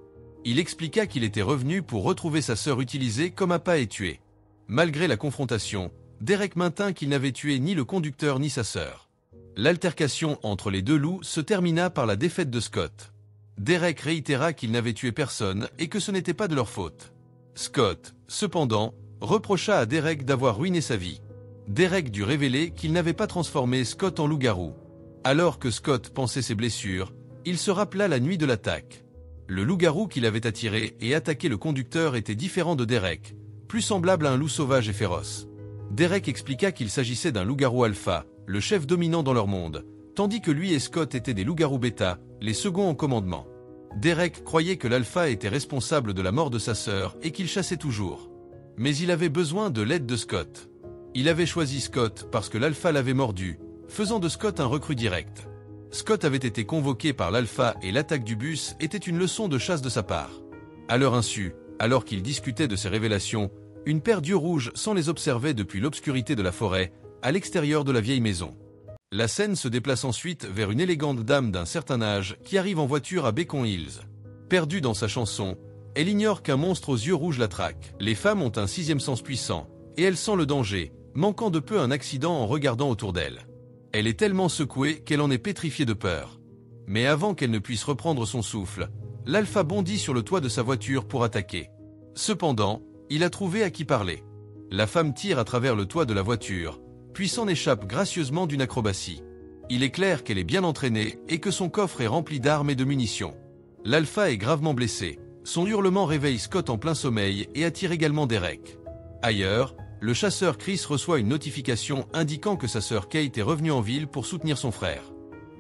Il expliqua qu'il était revenu pour retrouver sa sœur utilisée comme appât et tuée. Malgré la confrontation, Derek maintint qu'il n'avait tué ni le conducteur ni sa sœur. L'altercation entre les deux loups se termina par la défaite de Scott. Derek réitéra qu'il n'avait tué personne et que ce n'était pas de leur faute. Scott, cependant, reprocha à Derek d'avoir ruiné sa vie. Derek dut révéler qu'il n'avait pas transformé Scott en loup-garou. Alors que Scott pansait ses blessures, il se rappela la nuit de l'attaque. Le loup-garou qu'il avait attiré et attaqué le conducteur était différent de Derek, plus semblable à un loup sauvage et féroce. Derek expliqua qu'il s'agissait d'un loup-garou alpha, le chef dominant dans leur monde, tandis que lui et Scott étaient des loups-garous bêta, les seconds en commandement. Derek croyait que l'alpha était responsable de la mort de sa sœur et qu'il chassait toujours. Mais il avait besoin de l'aide de Scott. Il avait choisi Scott parce que l'alpha l'avait mordu, faisant de Scott un recrue direct. Scott avait été convoqué par l'alpha et l'attaque du bus était une leçon de chasse de sa part. À leur insu, alors qu'ils discutaient de ces révélations, une paire d'yeux rouges sans les observait depuis l'obscurité de la forêt, à l'extérieur de la vieille maison. La scène se déplace ensuite vers une élégante dame d'un certain âge qui arrive en voiture à Beacon Hills. Perdue dans sa chanson, elle ignore qu'un monstre aux yeux rouges la traque. Les femmes ont un 6e sens puissant, et elle sent le danger, manquant de peu un accident en regardant autour d'elle. Elle est tellement secouée qu'elle en est pétrifiée de peur. Mais avant qu'elle ne puisse reprendre son souffle, l'alpha bondit sur le toit de sa voiture pour attaquer. Cependant, il a trouvé à qui parler. La femme tire à travers le toit de la voiture, puis s'en échappe gracieusement d'une acrobatie. Il est clair qu'elle est bien entraînée et que son coffre est rempli d'armes et de munitions. L'alpha est gravement blessé. Son hurlement réveille Scott en plein sommeil et attire également Derek. Ailleurs, le chasseur Chris reçoit une notification indiquant que sa sœur Kate est revenue en ville pour soutenir son frère.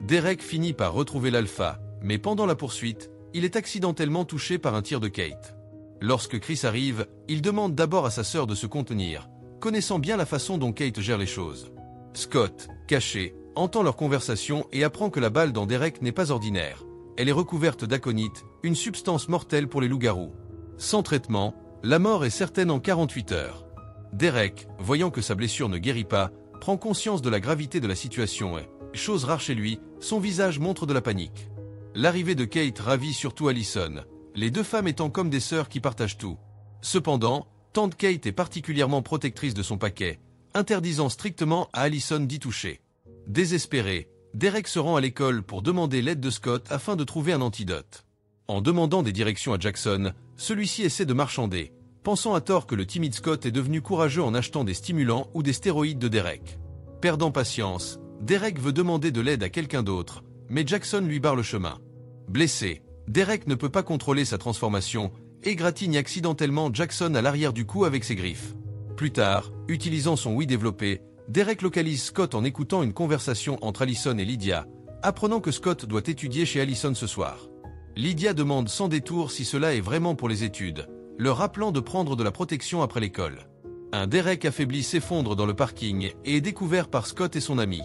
Derek finit par retrouver l'alpha, mais pendant la poursuite, il est accidentellement touché par un tir de Kate. Lorsque Chris arrive, il demande d'abord à sa sœur de se contenir, connaissant bien la façon dont Kate gère les choses. Scott, caché, entend leur conversation et apprend que la balle dans Derek n'est pas ordinaire. Elle est recouverte d'aconite, une substance mortelle pour les loups-garous. Sans traitement, la mort est certaine en 48 heures. Derek, voyant que sa blessure ne guérit pas, prend conscience de la gravité de la situation et, chose rare chez lui, son visage montre de la panique. L'arrivée de Kate ravit surtout Allison, les deux femmes étant comme des sœurs qui partagent tout. Cependant, tante Kate est particulièrement protectrice de son paquet, interdisant strictement à Allison d'y toucher. Désespéré, Derek se rend à l'école pour demander l'aide de Scott afin de trouver un antidote. En demandant des directions à Jackson, celui-ci essaie de marchander, pensant à tort que le timide Scott est devenu courageux en achetant des stimulants ou des stéroïdes de Derek. Perdant patience, Derek veut demander de l'aide à quelqu'un d'autre, mais Jackson lui barre le chemin. Blessé, Derek ne peut pas contrôler sa transformation, égratigne accidentellement Jackson à l'arrière du cou avec ses griffes. Plus tard, utilisant son Wii développé, Derek localise Scott en écoutant une conversation entre Allison et Lydia, apprenant que Scott doit étudier chez Allison ce soir. Lydia demande sans détour si cela est vraiment pour les études, leur rappelant de prendre de la protection après l'école. Un Derek affaibli s'effondre dans le parking et est découvert par Scott et son ami.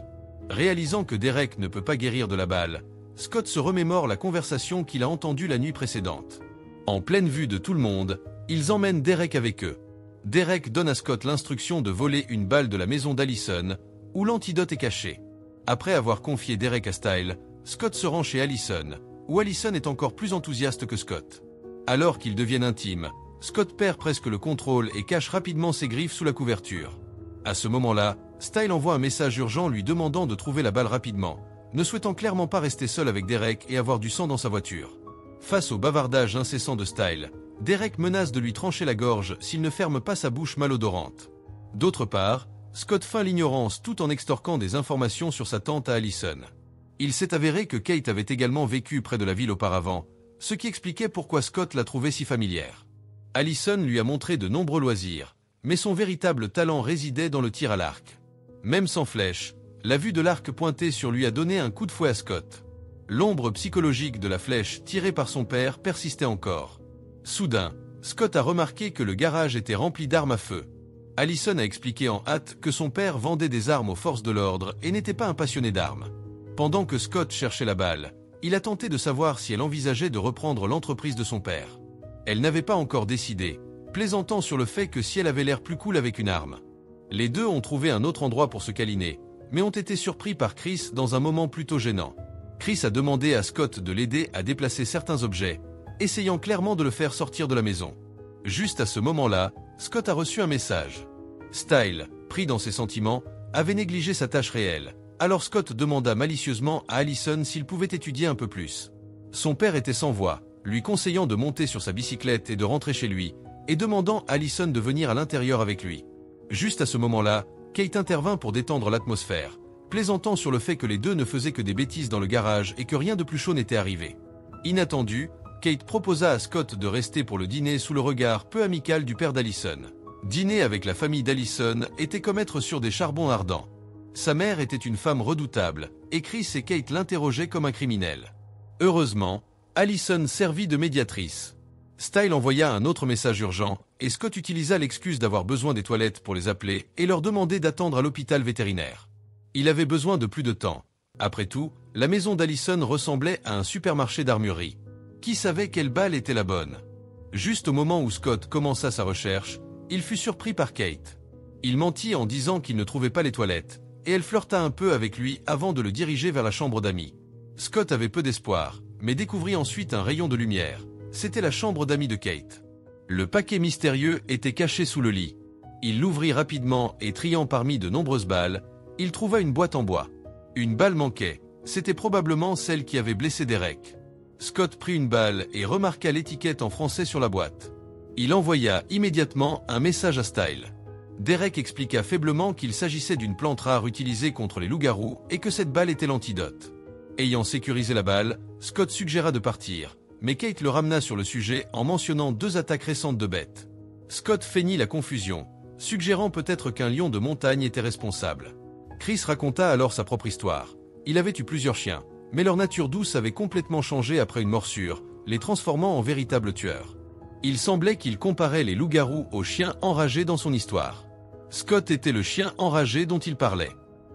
Réalisant que Derek ne peut pas guérir de la balle, Scott se remémore la conversation qu'il a entendue la nuit précédente. En pleine vue de tout le monde, ils emmènent Derek avec eux. Derek donne à Scott l'instruction de voler une balle de la maison d'Allison, où l'antidote est caché. Après avoir confié Derek à Style, Scott se rend chez Allison, où Allison est encore plus enthousiaste que Scott. Alors qu'ils deviennent intimes, Scott perd presque le contrôle et cache rapidement ses griffes sous la couverture. À ce moment-là, Style envoie un message urgent lui demandant de trouver la balle rapidement, ne souhaitant clairement pas rester seul avec Derek et avoir du sang dans sa voiture. Face au bavardage incessant de Style, Derek menace de lui trancher la gorge s'il ne ferme pas sa bouche malodorante. D'autre part, Scott feint l'ignorance tout en extorquant des informations sur sa tante à Allison. Il s'est avéré que Kate avait également vécu près de la ville auparavant, ce qui expliquait pourquoi Scott la trouvait si familière. Allison lui a montré de nombreux loisirs, mais son véritable talent résidait dans le tir à l'arc. Même sans flèche, la vue de l'arc pointé sur lui a donné un coup de fouet à Scott. L'ombre psychologique de la flèche tirée par son père persistait encore. Soudain, Scott a remarqué que le garage était rempli d'armes à feu. Allison a expliqué en hâte que son père vendait des armes aux forces de l'ordre et n'était pas un passionné d'armes. Pendant que Scott cherchait la balle, il a tenté de savoir si elle envisageait de reprendre l'entreprise de son père. Elle n'avait pas encore décidé, plaisantant sur le fait que si elle avait l'air plus cool avec une arme. Les deux ont trouvé un autre endroit pour se câliner, mais ont été surpris par Chris dans un moment plutôt gênant. Chris a demandé à Scott de l'aider à déplacer certains objets, essayant clairement de le faire sortir de la maison. Juste à ce moment-là, Scott a reçu un message. Style, pris dans ses sentiments, avait négligé sa tâche réelle. Alors Scott demanda malicieusement à Allison s'il pouvait étudier un peu plus. Son père était sans voix, lui conseillant de monter sur sa bicyclette et de rentrer chez lui, et demandant à Allison de venir à l'intérieur avec lui. Juste à ce moment-là, Kate intervint pour détendre l'atmosphère, plaisantant sur le fait que les deux ne faisaient que des bêtises dans le garage et que rien de plus chaud n'était arrivé. Inattendu, Kate proposa à Scott de rester pour le dîner sous le regard peu amical du père d'Allison. Dîner avec la famille d'Allison était comme être sur des charbons ardents. Sa mère était une femme redoutable, et Chris et Kate l'interrogeaient comme un criminel. Heureusement, Allison servit de médiatrice. Style envoya un autre message urgent, et Scott utilisa l'excuse d'avoir besoin des toilettes pour les appeler et leur demander d'attendre à l'hôpital vétérinaire. Il avait besoin de plus de temps. Après tout, la maison d'Allison ressemblait à un supermarché d'armurerie. Qui savait quelle balle était la bonne? Juste au moment où Scott commença sa recherche, il fut surpris par Kate. Il mentit en disant qu'il ne trouvait pas les toilettes, et elle flirta un peu avec lui avant de le diriger vers la chambre d'amis. Scott avait peu d'espoir, mais découvrit ensuite un rayon de lumière. C'était la chambre d'amis de Kate. Le paquet mystérieux était caché sous le lit. Il l'ouvrit rapidement et triant parmi de nombreuses balles, il trouva une boîte en bois. Une balle manquait, c'était probablement celle qui avait blessé Derek. Scott prit une balle et remarqua l'étiquette en français sur la boîte. Il envoya immédiatement un message à Style. Derek expliqua faiblement qu'il s'agissait d'une plante rare utilisée contre les loups-garous et que cette balle était l'antidote. Ayant sécurisé la balle, Scott suggéra de partir, mais Kate le ramena sur le sujet en mentionnant 2 attaques récentes de bêtes. Scott feignit la confusion, suggérant peut-être qu'un lion de montagne était responsable. Chris raconta alors sa propre histoire. Il avait eu plusieurs chiens, mais leur nature douce avait complètement changé après une morsure, les transformant en véritables tueurs. Il semblait qu'il comparait les loups-garous aux chiens enragés dans son histoire. Scott était le chien enragé dont il parlait.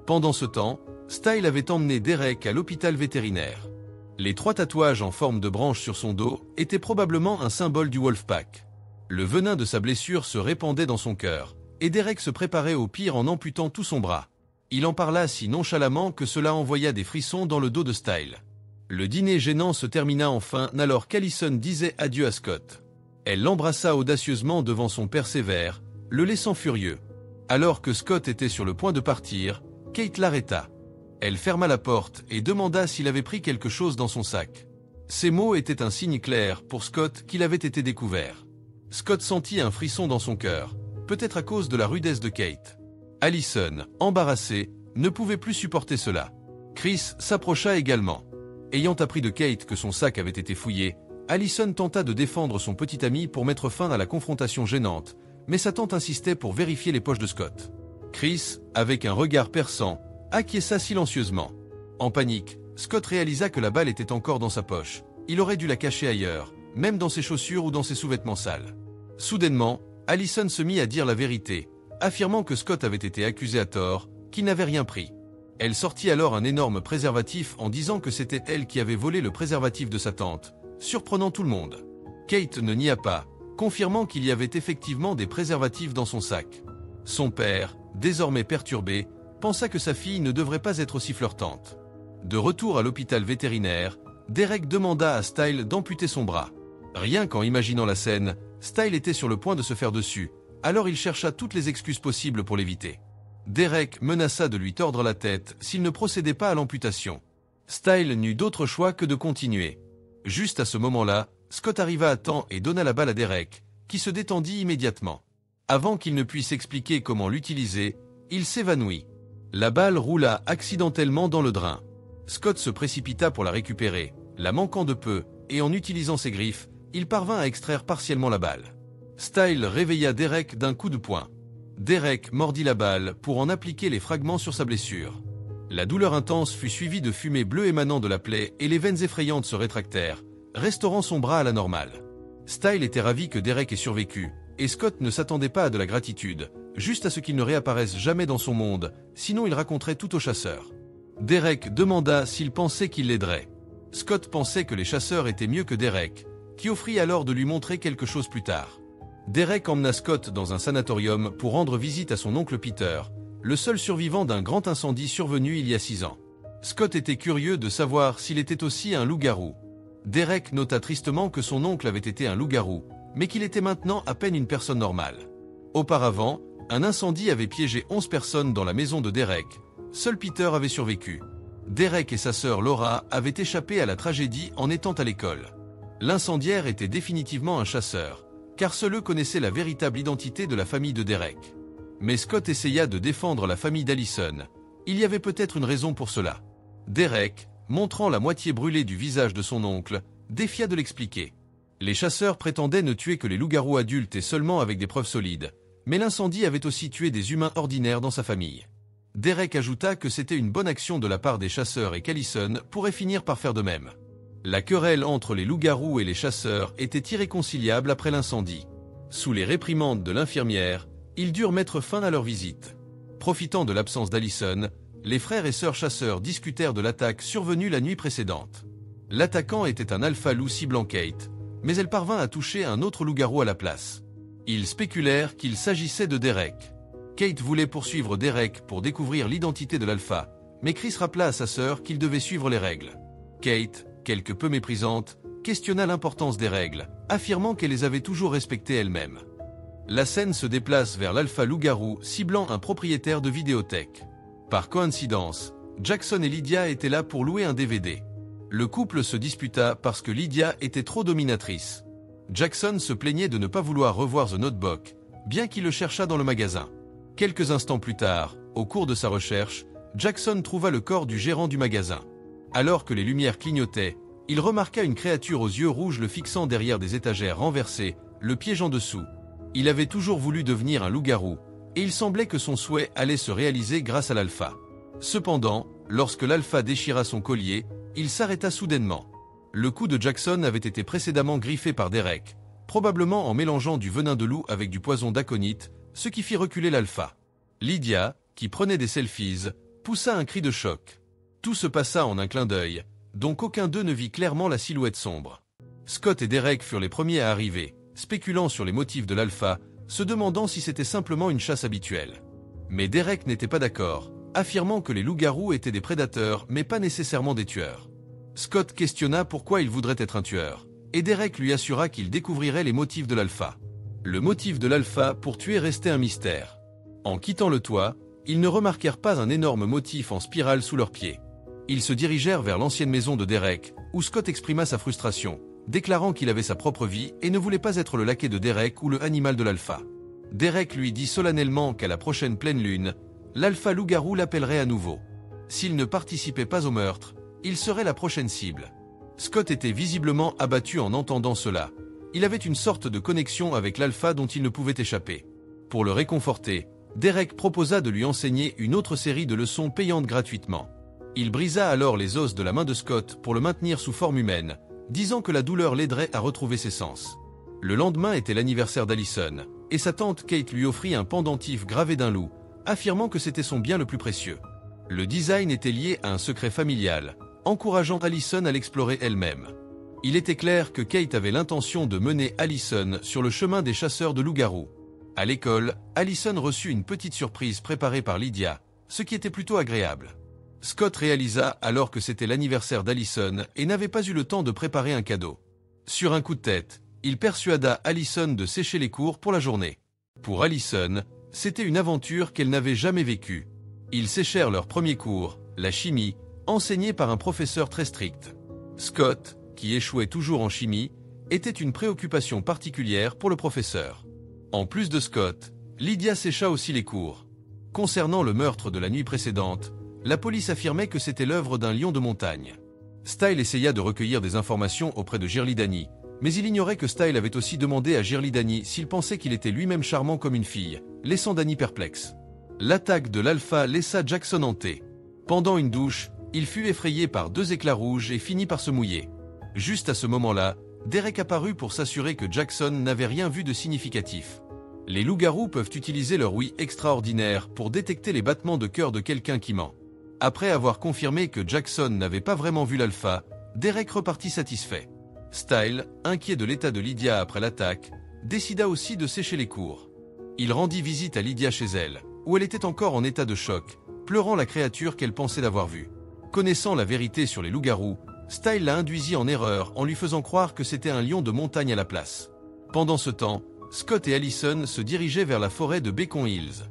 Pendant ce temps, Style avait emmené Derek à l'hôpital vétérinaire. Les 3 tatouages en forme de branche sur son dos étaient probablement un symbole du Wolfpack. Le venin de sa blessure se répandait dans son cœur, et Derek se préparait au pire en amputant tout son bras. Il en parla si nonchalamment que cela envoya des frissons dans le dos de Style. Le dîner gênant se termina enfin alors qu'Allison disait adieu à Scott. Elle l'embrassa audacieusement devant son père sévère, le laissant furieux. Alors que Scott était sur le point de partir, Kate l'arrêta. Elle ferma la porte et demanda s'il avait pris quelque chose dans son sac. Ces mots étaient un signe clair pour Scott qu'il avait été découvert. Scott sentit un frisson dans son cœur, peut-être à cause de la rudesse de Kate. Allison, embarrassée, ne pouvait plus supporter cela. Chris s'approcha également. Ayant appris de Kate que son sac avait été fouillé, Allison tenta de défendre son petit ami pour mettre fin à la confrontation gênante, mais sa tante insistait pour vérifier les poches de Scott. Chris, avec un regard perçant, acquiesça silencieusement. En panique, Scott réalisa que la balle était encore dans sa poche. Il aurait dû la cacher ailleurs, même dans ses chaussures ou dans ses sous-vêtements sales. Soudainement, Allison se mit à dire la vérité, affirmant que Scott avait été accusé à tort, qu'il n'avait rien pris. Elle sortit alors un énorme préservatif en disant que c'était elle qui avait volé le préservatif de sa tante, surprenant tout le monde. Kate ne nia pas, confirmant qu'il y avait effectivement des préservatifs dans son sac. Son père, désormais perturbé, pensa que sa fille ne devrait pas être aussi flirtante. De retour à l'hôpital vétérinaire, Derek demanda à Style d'amputer son bras. Rien qu'en imaginant la scène, Style était sur le point de se faire dessus, alors il chercha toutes les excuses possibles pour l'éviter. Derek menaça de lui tordre la tête s'il ne procédait pas à l'amputation. Style n'eut d'autre choix que de continuer. Juste à ce moment-là, Scott arriva à temps et donna la balle à Derek, qui se détendit immédiatement. Avant qu'il ne puisse expliquer comment l'utiliser, il s'évanouit. La balle roula accidentellement dans le drain. Scott se précipita pour la récupérer, la manquant de peu, et en utilisant ses griffes, il parvint à extraire partiellement la balle. Style réveilla Derek d'un coup de poing. Derek mordit la balle pour en appliquer les fragments sur sa blessure. La douleur intense fut suivie de fumée bleue émanant de la plaie et les veines effrayantes se rétractèrent, restaurant son bras à la normale. Style était ravi que Derek ait survécu, et Scott ne s'attendait pas à de la gratitude, juste à ce qu'il ne réapparaisse jamais dans son monde, sinon il raconterait tout aux chasseurs. Derek demanda s'il pensait qu'il l'aiderait. Scott pensait que les chasseurs étaient mieux que Derek, qui offrit alors de lui montrer quelque chose plus tard. Derek emmena Scott dans un sanatorium pour rendre visite à son oncle Peter, le seul survivant d'un grand incendie survenu il y a 6 ans. Scott était curieux de savoir s'il était aussi un loup-garou. Derek nota tristement que son oncle avait été un loup-garou, mais qu'il était maintenant à peine une personne normale. Auparavant, un incendie avait piégé 11 personnes dans la maison de Derek. Seul Peter avait survécu. Derek et sa sœur Laura avaient échappé à la tragédie en étant à l'école. L'incendiaire était définitivement un chasseur, car seul eux connaissaient la véritable identité de la famille de Derek. Mais Scott essaya de défendre la famille d'Allison. Il y avait peut-être une raison pour cela. Derek, montrant la moitié brûlée du visage de son oncle, défia de l'expliquer. Les chasseurs prétendaient ne tuer que les loups-garous adultes et seulement avec des preuves solides, mais l'incendie avait aussi tué des humains ordinaires dans sa famille. Derek ajouta que c'était une bonne action de la part des chasseurs et qu'Allison pourrait finir par faire de même. La querelle entre les loups-garous et les chasseurs était irréconciliable après l'incendie. Sous les réprimandes de l'infirmière, ils durent mettre fin à leur visite. Profitant de l'absence d'Allison, les frères et sœurs chasseurs discutèrent de l'attaque survenue la nuit précédente. L'attaquant était un alpha loup ciblant Kate, mais elle parvint à toucher un autre loup-garou à la place. Ils spéculèrent qu'il s'agissait de Derek. Kate voulait poursuivre Derek pour découvrir l'identité de l'alpha, mais Chris rappela à sa sœur qu'il devait suivre les règles. Kate, quelque peu méprisante, questionna l'importance des règles, affirmant qu'elle les avait toujours respectées elle-même. La scène se déplace vers l'alpha loup-garou ciblant un propriétaire de vidéothèque. Par coïncidence, Jackson et Lydia étaient là pour louer un DVD. Le couple se disputa parce que Lydia était trop dominatrice. Jackson se plaignait de ne pas vouloir revoir The Notebook, bien qu'il le cherchât dans le magasin. Quelques instants plus tard, au cours de sa recherche, Jackson trouva le corps du gérant du magasin. Alors que les lumières clignotaient, il remarqua une créature aux yeux rouges le fixant derrière des étagères renversées, le piégeant dessous. Il avait toujours voulu devenir un loup-garou, et il semblait que son souhait allait se réaliser grâce à l'alpha. Cependant, lorsque l'alpha déchira son collier, il s'arrêta soudainement. Le cou de Jackson avait été précédemment griffé par Derek, probablement en mélangeant du venin de loup avec du poison d'aconite, ce qui fit reculer l'alpha. Lydia, qui prenait des selfies, poussa un cri de choc. Tout se passa en un clin d'œil, donc aucun d'eux ne vit clairement la silhouette sombre. Scott et Derek furent les premiers à arriver, spéculant sur les motifs de l'alpha, se demandant si c'était simplement une chasse habituelle. Mais Derek n'était pas d'accord, affirmant que les loups-garous étaient des prédateurs mais pas nécessairement des tueurs. Scott questionna pourquoi il voudrait être un tueur, et Derek lui assura qu'il découvrirait les motifs de l'alpha. Le motif de l'alpha pour tuer restait un mystère. En quittant le toit, ils ne remarquèrent pas un énorme motif en spirale sous leurs pieds. Ils se dirigèrent vers l'ancienne maison de Derek, où Scott exprima sa frustration, déclarant qu'il avait sa propre vie et ne voulait pas être le laquais de Derek ou le animal de l'alpha. Derek lui dit solennellement qu'à la prochaine pleine lune, l'alpha loup-garou l'appellerait à nouveau. S'il ne participait pas au meurtre, Il serait la prochaine cible. Scott était visiblement abattu en entendant cela. Il avait une sorte de connexion avec l'alpha dont il ne pouvait échapper. Pour le réconforter, Derek proposa de lui enseigner une autre série de leçons payantes gratuitement. Il brisa alors les os de la main de Scott pour le maintenir sous forme humaine, disant que la douleur l'aiderait à retrouver ses sens. Le lendemain était l'anniversaire d'Allison, et sa tante Kate lui offrit un pendentif gravé d'un loup, affirmant que c'était son bien le plus précieux. Le design était lié à un secret familial, encourageant Allison à l'explorer elle-même. Il était clair que Kate avait l'intention de mener Allison sur le chemin des chasseurs de loups-garous. À l'école, Allison reçut une petite surprise préparée par Lydia, ce qui était plutôt agréable. Scott réalisa alors que c'était l'anniversaire d'Allison et n'avait pas eu le temps de préparer un cadeau. Sur un coup de tête, il persuada Allison de sécher les cours pour la journée. Pour Allison, c'était une aventure qu'elle n'avait jamais vécue. Ils séchèrent leur premier cours, la chimie, enseigné par un professeur très strict. Scott, qui échouait toujours en chimie, était une préoccupation particulière pour le professeur. En plus de Scott, Lydia sécha aussi les cours. Concernant le meurtre de la nuit précédente, la police affirmait que c'était l'œuvre d'un lion de montagne. Style essaya de recueillir des informations auprès de Shirley Danny, mais il ignorait que Style avait aussi demandé à Shirley Danny s'il pensait qu'il était lui-même charmant comme une fille, laissant Danny perplexe. L'attaque de l'Alpha laissa Jackson hanté. Pendant une douche, il fut effrayé par 2 éclats rouges et finit par se mouiller. Juste à ce moment-là, Derek apparut pour s'assurer que Jackson n'avait rien vu de significatif. Les loups-garous peuvent utiliser leur ouïe extraordinaire pour détecter les battements de cœur de quelqu'un qui ment. Après avoir confirmé que Jackson n'avait pas vraiment vu l'alpha, Derek repartit satisfait. Style, inquiet de l'état de Lydia après l'attaque, décida aussi de sécher les cours. Il rendit visite à Lydia chez elle, où elle était encore en état de choc, pleurant la créature qu'elle pensait l'avoir vue. Connaissant la vérité sur les loups-garous, Style la induisit en erreur en lui faisant croire que c'était un lion de montagne à la place. Pendant ce temps, Scott et Allison se dirigeaient vers la forêt de Beacon Hills.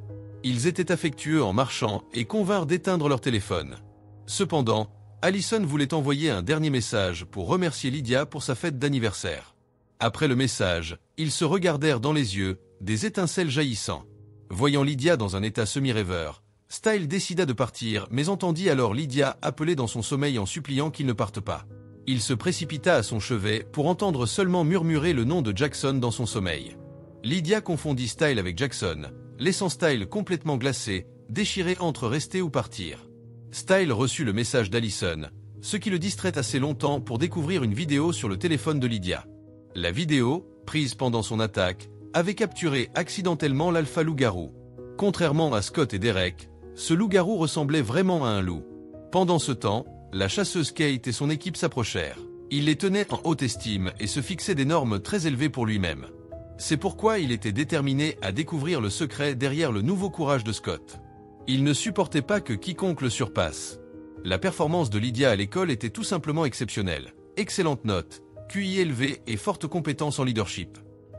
Ils étaient affectueux en marchant et convinrent d'éteindre leur téléphone. Cependant, Allison voulait envoyer un dernier message pour remercier Lydia pour sa fête d'anniversaire. Après le message, ils se regardèrent dans les yeux, des étincelles jaillissant. Voyant Lydia dans un état semi-rêveur, Style décida de partir, mais entendit alors Lydia appeler dans son sommeil en suppliant qu'il ne parte pas. Il se précipita à son chevet pour entendre seulement murmurer le nom de Jackson dans son sommeil. Lydia confondit Style avec Jackson, laissant Style complètement glacé, déchiré entre rester ou partir. Style reçut le message d'Allison, ce qui le distrait assez longtemps pour découvrir une vidéo sur le téléphone de Lydia. La vidéo, prise pendant son attaque, avait capturé accidentellement l'alpha loup-garou. Contrairement à Scott et Derek, ce loup-garou ressemblait vraiment à un loup. Pendant ce temps, la chasseuse Kate et son équipe s'approchèrent. Il les tenait en haute estime et se fixait des normes très élevées pour lui-même. C'est pourquoi il était déterminé à découvrir le secret derrière le nouveau courage de Scott. Il ne supportait pas que quiconque le surpasse. La performance de Lydia à l'école était tout simplement exceptionnelle. Excellente note, QI élevé et forte compétence en leadership.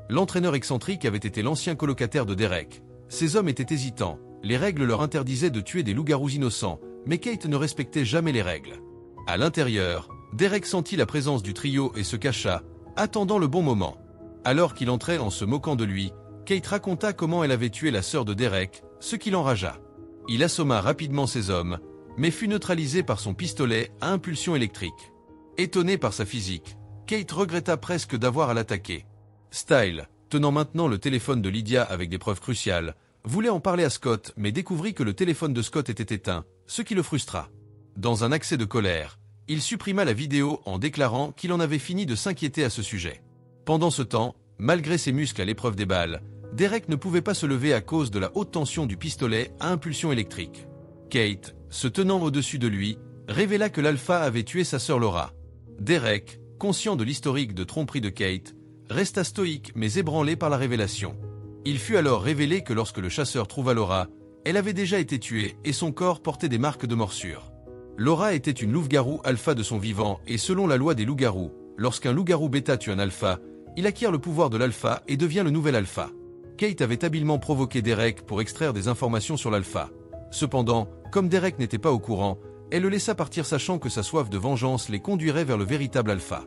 L'entraîneur excentrique avait été l'ancien colocataire de Derek. Ces hommes étaient hésitants. Les règles leur interdisaient de tuer des loups-garous innocents, mais Kate ne respectait jamais les règles. À l'intérieur, Derek sentit la présence du trio et se cacha, attendant le bon moment. Alors qu'il entrait en se moquant de lui, Kate raconta comment elle avait tué la sœur de Derek, ce qui l'enragea. Il assomma rapidement ses hommes, mais fut neutralisé par son pistolet à impulsion électrique. Étonné par sa physique, Kate regretta presque d'avoir à l'attaquer. Style, tenant maintenant le téléphone de Lydia avec des preuves cruciales, voulait en parler à Scott mais découvrit que le téléphone de Scott était éteint, ce qui le frustra. Dans un accès de colère, il supprima la vidéo en déclarant qu'il en avait fini de s'inquiéter à ce sujet. Pendant ce temps, malgré ses muscles à l'épreuve des balles, Derek ne pouvait pas se lever à cause de la haute tension du pistolet à impulsion électrique. Kate, se tenant au-dessus de lui, révéla que l'alpha avait tué sa sœur Laura. Derek, conscient de l'historique de tromperie de Kate, resta stoïque mais ébranlé par la révélation. Il fut alors révélé que lorsque le chasseur trouva Laura, elle avait déjà été tuée et son corps portait des marques de morsure. Laura était une loup-garou alpha de son vivant et selon la loi des loups-garous, lorsqu'un loup-garou bêta tue un alpha, il acquiert le pouvoir de l'alpha et devient le nouvel alpha. Kate avait habilement provoqué Derek pour extraire des informations sur l'alpha. Cependant, comme Derek n'était pas au courant, elle le laissa partir sachant que sa soif de vengeance les conduirait vers le véritable alpha.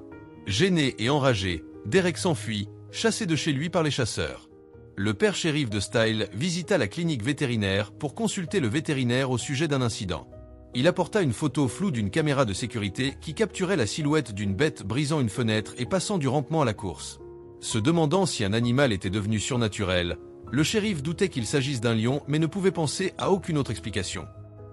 Gêné et enragé, Derek s'enfuit, chassé de chez lui par les chasseurs. Le père shérif de Style visita la clinique vétérinaire pour consulter le vétérinaire au sujet d'un incident. Il apporta une photo floue d'une caméra de sécurité qui capturait la silhouette d'une bête brisant une fenêtre et passant du rampement à la course. Se demandant si un animal était devenu surnaturel, le shérif doutait qu'il s'agisse d'un lion mais ne pouvait penser à aucune autre explication.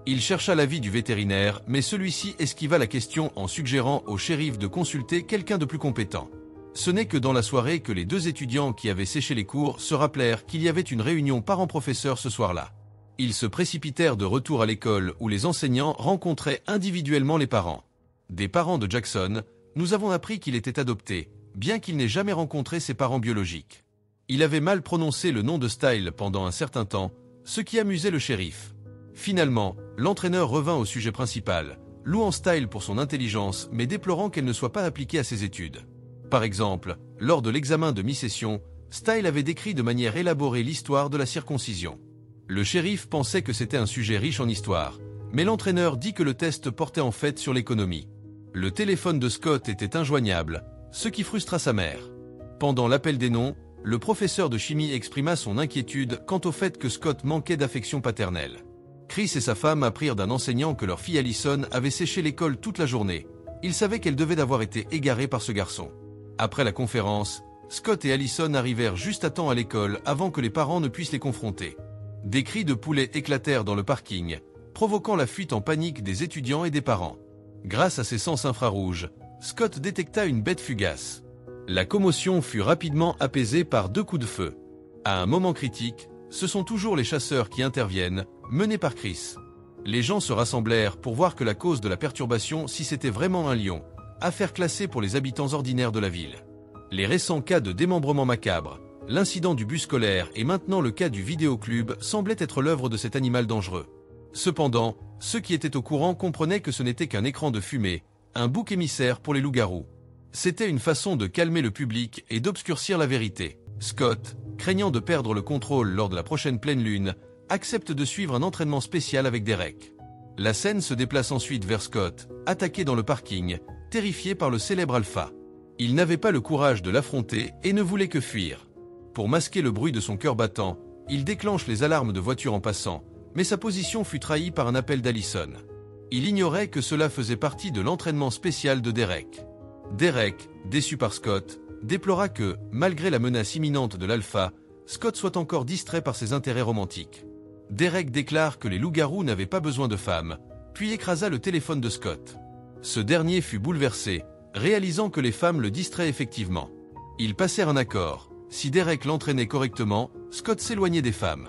Il chercha l'avis du vétérinaire, mais celui-ci esquiva la question en suggérant au shérif de consulter quelqu'un de plus compétent. Ce n'est que dans la soirée que les deux étudiants qui avaient séché les cours se rappelèrent qu'il y avait une réunion parents-professeurs ce soir-là. Ils se précipitèrent de retour à l'école où les enseignants rencontraient individuellement les parents. Des parents de Jackson, nous avons appris qu'il était adopté, bien qu'il n'ait jamais rencontré ses parents biologiques. Il avait mal prononcé le nom de Style pendant un certain temps, ce qui amusait le shérif. Finalement, l'entraîneur revint au sujet principal, louant Style pour son intelligence mais déplorant qu'elle ne soit pas appliquée à ses études. Par exemple, lors de l'examen de mi-session, Style avait décrit de manière élaborée l'histoire de la circoncision. Le shérif pensait que c'était un sujet riche en histoire, mais l'entraîneur dit que le test portait en fait sur l'économie. Le téléphone de Scott était injoignable, ce qui frustra sa mère. Pendant l'appel des noms, le professeur de chimie exprima son inquiétude quant au fait que Scott manquait d'affection paternelle. Chris et sa femme apprirent d'un enseignant que leur fille Allison avait séché l'école toute la journée. Ils savaient qu'elle devait d'avoir été égarée par ce garçon. Après la conférence, Scott et Allison arrivèrent juste à temps à l'école avant que les parents ne puissent les confronter. Des cris de poulet éclatèrent dans le parking, provoquant la fuite en panique des étudiants et des parents. Grâce à ses sens infrarouges, Scott détecta une bête fugace. La commotion fut rapidement apaisée par 2 coups de feu. À un moment critique, ce sont toujours les chasseurs qui interviennent, menés par Chris. Les gens se rassemblèrent pour voir que la cause de la perturbation si c'était vraiment un lion, affaire classée pour les habitants ordinaires de la ville. Les récents cas de démembrement macabre, l'incident du bus scolaire et maintenant le cas du vidéoclub semblaient être l'œuvre de cet animal dangereux. Cependant, ceux qui étaient au courant comprenaient que ce n'était qu'un écran de fumée, un bouc émissaire pour les loups-garous. C'était une façon de calmer le public et d'obscurcir la vérité. Scott, craignant de perdre le contrôle lors de la prochaine pleine lune, accepte de suivre un entraînement spécial avec Derek. La scène se déplace ensuite vers Scott, attaqué dans le parking, terrifié par le célèbre alpha. Il n'avait pas le courage de l'affronter et ne voulait que fuir. Pour masquer le bruit de son cœur battant, il déclenche les alarmes de voiture en passant, mais sa position fut trahie par un appel d'Allison. Il ignorait que cela faisait partie de l'entraînement spécial de Derek. Derek, déçu par Scott, déplora que, malgré la menace imminente de l'alpha, Scott soit encore distrait par ses intérêts romantiques. Derek déclare que les loups-garous n'avaient pas besoin de femmes, puis écrasa le téléphone de Scott. Ce dernier fut bouleversé, réalisant que les femmes le distraient effectivement. Ils passèrent un accord. Si Derek l'entraînait correctement, Scott s'éloignait des femmes.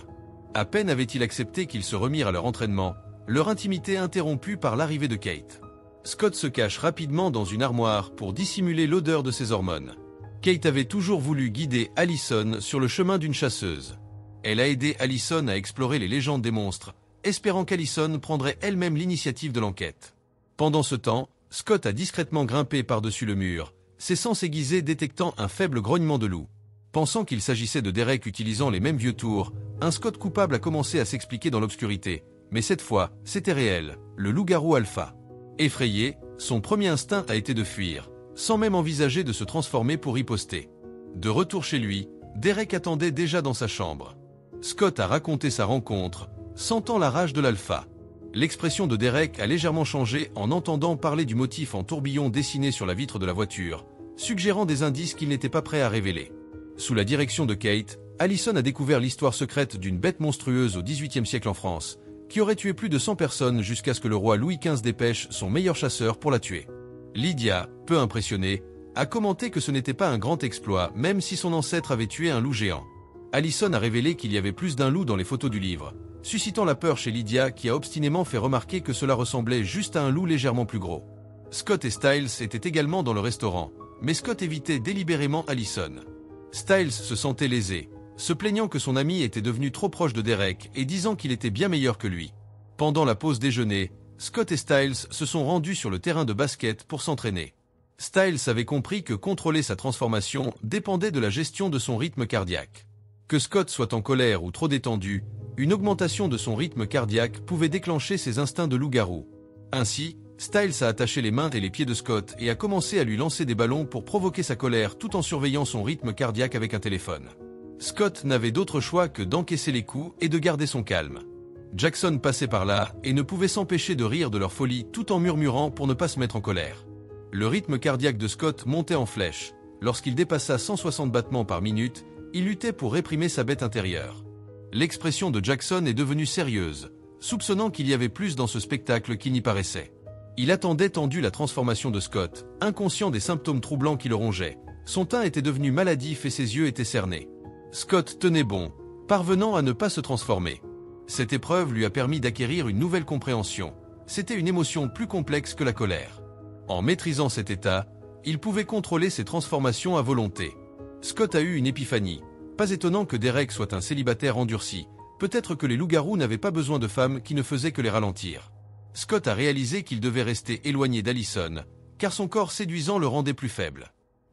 À peine avait-il accepté qu'ils se remirent à leur entraînement, leur intimité interrompue par l'arrivée de Kate. Scott se cache rapidement dans une armoire pour dissimuler l'odeur de ses hormones. Kate avait toujours voulu guider Allison sur le chemin d'une chasseuse. Elle a aidé Allison à explorer les légendes des monstres, espérant qu'Allison prendrait elle-même l'initiative de l'enquête. Pendant ce temps, Scott a discrètement grimpé par-dessus le mur, ses sens aiguisés détectant un faible grognement de loup. Pensant qu'il s'agissait de Derek utilisant les mêmes vieux tours, un Scott coupable a commencé à s'expliquer dans l'obscurité. Mais cette fois, c'était réel, le loup-garou alpha. Effrayé, son premier instinct a été de fuir, sans même envisager de se transformer pour riposter. De retour chez lui, Derek attendait déjà dans sa chambre. Scott a raconté sa rencontre, sentant la rage de l'alpha. L'expression de Derek a légèrement changé en entendant parler du motif en tourbillon dessiné sur la vitre de la voiture, suggérant des indices qu'il n'était pas prêt à révéler. Sous la direction de Kate, Allison a découvert l'histoire secrète d'une bête monstrueuse au XVIIIe siècle en France, qui aurait tué plus de 100 personnes jusqu'à ce que le roi Louis XV dépêche son meilleur chasseur pour la tuer. Lydia, peu impressionnée, a commenté que ce n'était pas un grand exploit, même si son ancêtre avait tué un loup géant. Allison a révélé qu'il y avait plus d'un loup dans les photos du livre, suscitant la peur chez Lydia qui a obstinément fait remarquer que cela ressemblait juste à un loup légèrement plus gros. Scott et Styles étaient également dans le restaurant, mais Scott évitait délibérément Allison. Styles se sentait lésé, se plaignant que son ami était devenu trop proche de Derek et disant qu'il était bien meilleur que lui. Pendant la pause déjeuner, Scott et Styles se sont rendus sur le terrain de basket pour s'entraîner. Styles avait compris que contrôler sa transformation dépendait de la gestion de son rythme cardiaque. Que Scott soit en colère ou trop détendu, une augmentation de son rythme cardiaque pouvait déclencher ses instincts de loup-garou. Ainsi, Styles a attaché les mains et les pieds de Scott et a commencé à lui lancer des ballons pour provoquer sa colère tout en surveillant son rythme cardiaque avec un téléphone. Scott n'avait d'autre choix que d'encaisser les coups et de garder son calme. Jackson passait par là et ne pouvait s'empêcher de rire de leur folie tout en murmurant pour ne pas se mettre en colère. Le rythme cardiaque de Scott montait en flèche. Lorsqu'il dépassa 160 battements par minute, il luttait pour réprimer sa bête intérieure. L'expression de Jackson est devenue sérieuse, soupçonnant qu'il y avait plus dans ce spectacle qu'il n'y paraissait. Il attendait tendu la transformation de Scott, inconscient des symptômes troublants qui le rongeaient. Son teint était devenu maladif et ses yeux étaient cernés. Scott tenait bon, parvenant à ne pas se transformer. Cette épreuve lui a permis d'acquérir une nouvelle compréhension. C'était une émotion plus complexe que la colère. En maîtrisant cet état, il pouvait contrôler ses transformations à volonté. Scott a eu une épiphanie. Pas étonnant que Derek soit un célibataire endurci. Peut-être que les loups-garous n'avaient pas besoin de femmes qui ne faisaient que les ralentir. Scott a réalisé qu'il devait rester éloigné d'Allison, car son corps séduisant le rendait plus faible.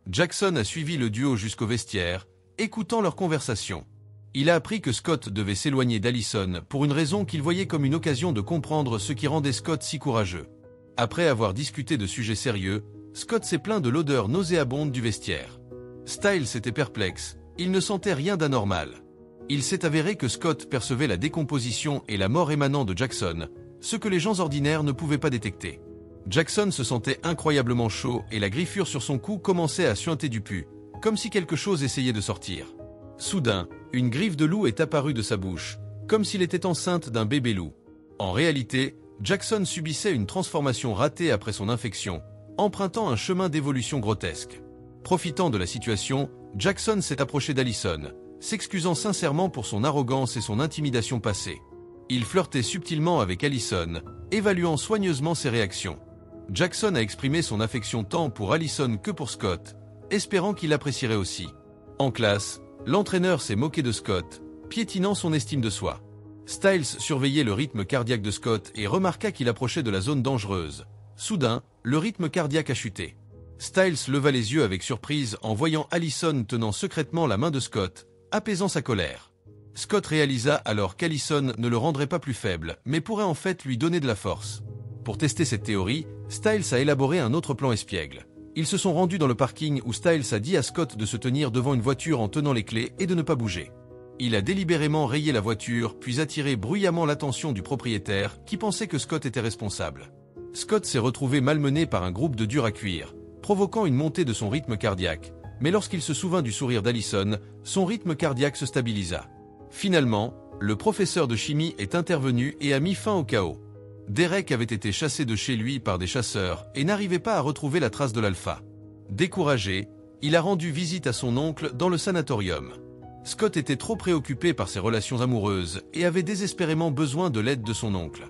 Jackson a suivi le duo jusqu'au vestiaire, écoutant leur conversation. Il a appris que Scott devait s'éloigner d'Allison pour une raison qu'il voyait comme une occasion de comprendre ce qui rendait Scott si courageux. Après avoir discuté de sujets sérieux, Scott s'est plaint de l'odeur nauséabonde du vestiaire. Styles était perplexe, il ne sentait rien d'anormal. Il s'est avéré que Scott percevait la décomposition et la mort émanant de Jackson, ce que les gens ordinaires ne pouvaient pas détecter. Jackson se sentait incroyablement chaud et la griffure sur son cou commençait à suinter du pu, comme si quelque chose essayait de sortir. Soudain, une griffe de loup est apparue de sa bouche, comme s'il était enceinte d'un bébé loup. En réalité, Jackson subissait une transformation ratée après son infection, empruntant un chemin d'évolution grotesque. Profitant de la situation, Jackson s'est approché d'Allison, s'excusant sincèrement pour son arrogance et son intimidation passée. Il flirtait subtilement avec Allison, évaluant soigneusement ses réactions. Jackson a exprimé son affection tant pour Allison que pour Scott, espérant qu'il l'apprécierait aussi. En classe, l'entraîneur s'est moqué de Scott, piétinant son estime de soi. Styles surveillait le rythme cardiaque de Scott et remarqua qu'il approchait de la zone dangereuse. Soudain, le rythme cardiaque a chuté. Styles leva les yeux avec surprise en voyant Allison tenant secrètement la main de Scott, apaisant sa colère. Scott réalisa alors qu'Allison ne le rendrait pas plus faible, mais pourrait en fait lui donner de la force. Pour tester cette théorie, Styles a élaboré un autre plan espiègle. Ils se sont rendus dans le parking où Styles a dit à Scott de se tenir devant une voiture en tenant les clés et de ne pas bouger. Il a délibérément rayé la voiture, puis attiré bruyamment l'attention du propriétaire qui pensait que Scott était responsable. Scott s'est retrouvé malmené par un groupe de durs à cuire, provoquant une montée de son rythme cardiaque, mais lorsqu'il se souvint du sourire d'Allison, son rythme cardiaque se stabilisa. Finalement, le professeur de chimie est intervenu et a mis fin au chaos. Derek avait été chassé de chez lui par des chasseurs et n'arrivait pas à retrouver la trace de l'alpha. Découragé, il a rendu visite à son oncle dans le sanatorium. Scott était trop préoccupé par ses relations amoureuses et avait désespérément besoin de l'aide de son oncle.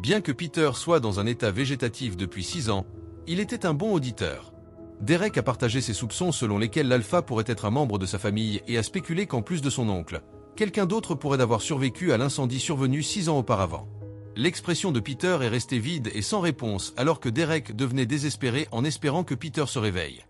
Bien que Peter soit dans un état végétatif depuis 6 ans, il était un bon auditeur. Derek a partagé ses soupçons selon lesquels l'alpha pourrait être un membre de sa famille et a spéculé qu'en plus de son oncle, quelqu'un d'autre pourrait avoir survécu à l'incendie survenu 6 ans auparavant. L'expression de Peter est restée vide et sans réponse alors que Derek devenait désespéré en espérant que Peter se réveille.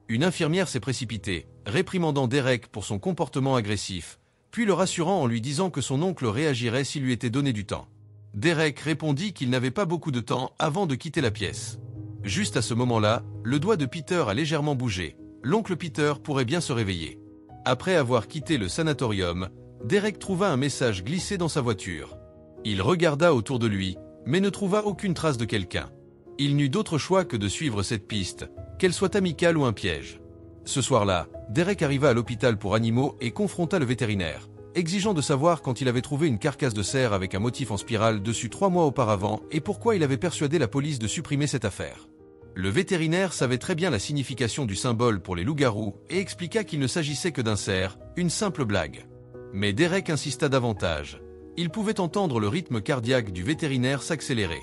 Une infirmière s'est précipitée, réprimandant Derek pour son comportement agressif, puis le rassurant en lui disant que son oncle réagirait s'il lui était donné du temps. Derek répondit qu'il n'avait pas beaucoup de temps avant de quitter la pièce. Juste à ce moment-là, le doigt de Peter a légèrement bougé. L'oncle Peter pourrait bien se réveiller. Après avoir quitté le sanatorium, Derek trouva un message glissé dans sa voiture. Il regarda autour de lui, mais ne trouva aucune trace de quelqu'un. Il n'eut d'autre choix que de suivre cette piste, qu'elle soit amicale ou un piège. Ce soir-là, Derek arriva à l'hôpital pour animaux et confronta le vétérinaire, exigeant de savoir quand il avait trouvé une carcasse de cerf avec un motif en spirale dessus 3 mois auparavant et pourquoi il avait persuadé la police de supprimer cette affaire. Le vétérinaire savait très bien la signification du symbole pour les loups-garous et expliqua qu'il ne s'agissait que d'un cerf, une simple blague. Mais Derek insista davantage. Il pouvait entendre le rythme cardiaque du vétérinaire s'accélérer.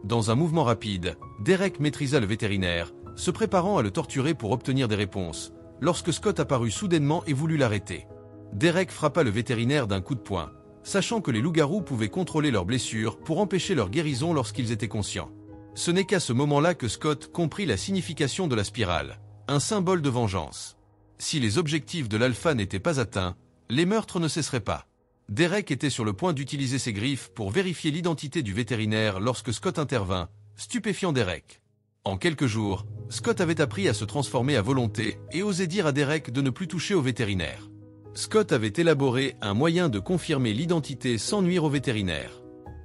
Dans un mouvement rapide, Derek maîtrisa le vétérinaire, se préparant à le torturer pour obtenir des réponses, lorsque Scott apparut soudainement et voulut l'arrêter. Derek frappa le vétérinaire d'un coup de poing, sachant que les loups-garous pouvaient contrôler leurs blessures pour empêcher leur guérison lorsqu'ils étaient conscients. Ce n'est qu'à ce moment-là que Scott comprit la signification de la spirale, un symbole de vengeance. Si les objectifs de l'alpha n'étaient pas atteints, les meurtres ne cesseraient pas. Derek était sur le point d'utiliser ses griffes pour vérifier l'identité du vétérinaire lorsque Scott intervint, stupéfiant Derek. En quelques jours, Scott avait appris à se transformer à volonté et osait dire à Derek de ne plus toucher au vétérinaire. Scott avait élaboré un moyen de confirmer l'identité sans nuire au vétérinaire.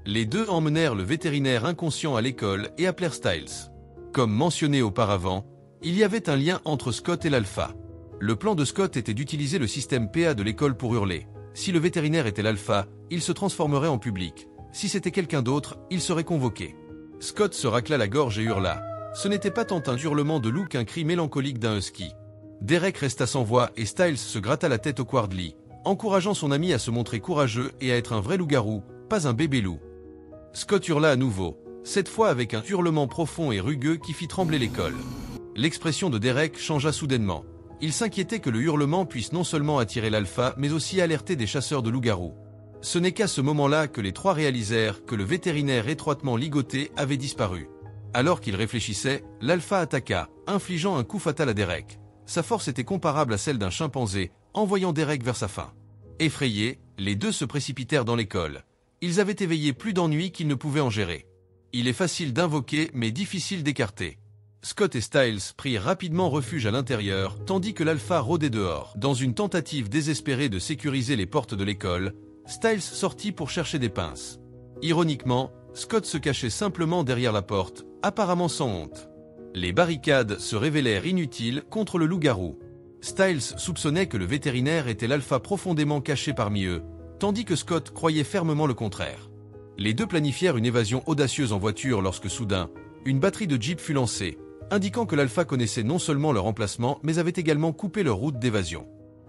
Les deux emmenèrent le vétérinaire inconscient à l'école et appelèrent Styles. Comme mentionné auparavant, il y avait un lien entre Scott et l'alpha. Le plan de Scott était d'utiliser le système PA de l'école pour hurler. Si le vétérinaire était l'alpha, il se transformerait en public. Si c'était quelqu'un d'autre, il serait convoqué. Scott se racla la gorge et hurla. Ce n'était pas tant un hurlement de loup qu'un cri mélancolique d'un husky. Derek resta sans voix et Styles se gratta la tête au Quardly, encourageant son ami à se montrer courageux et à être un vrai loup-garou, pas un bébé loup. Scott hurla à nouveau, cette fois avec un hurlement profond et rugueux qui fit trembler l'école. L'expression de Derek changea soudainement. Il s'inquiétait que le hurlement puisse non seulement attirer l'alpha, mais aussi alerter des chasseurs de loups-garous. Ce n'est qu'à ce moment-là que les trois réalisèrent que le vétérinaire étroitement ligoté avait disparu. Alors qu'il réfléchissait, l'alpha attaqua, infligeant un coup fatal à Derek. Sa force était comparable à celle d'un chimpanzé, envoyant Derek vers sa fin. Effrayés, les deux se précipitèrent dans l'école. Ils avaient éveillé plus d'ennuis qu'ils ne pouvaient en gérer. Il est facile d'invoquer, mais difficile d'écarter. Scott et Styles prirent rapidement refuge à l'intérieur, tandis que l'alpha rôdait dehors. Dans une tentative désespérée de sécuriser les portes de l'école, Styles sortit pour chercher des pinces. Ironiquement, Scott se cachait simplement derrière la porte, apparemment sans honte. Les barricades se révélèrent inutiles contre le loup-garou. Styles soupçonnait que le vétérinaire était l'alpha profondément caché parmi eux, tandis que Scott croyait fermement le contraire. Les deux planifièrent une évasion audacieuse en voiture lorsque soudain, une batterie de jeeps fut lancée, indiquant que l'alpha connaissait non seulement leur emplacement mais avait également coupé leur route d'évasion.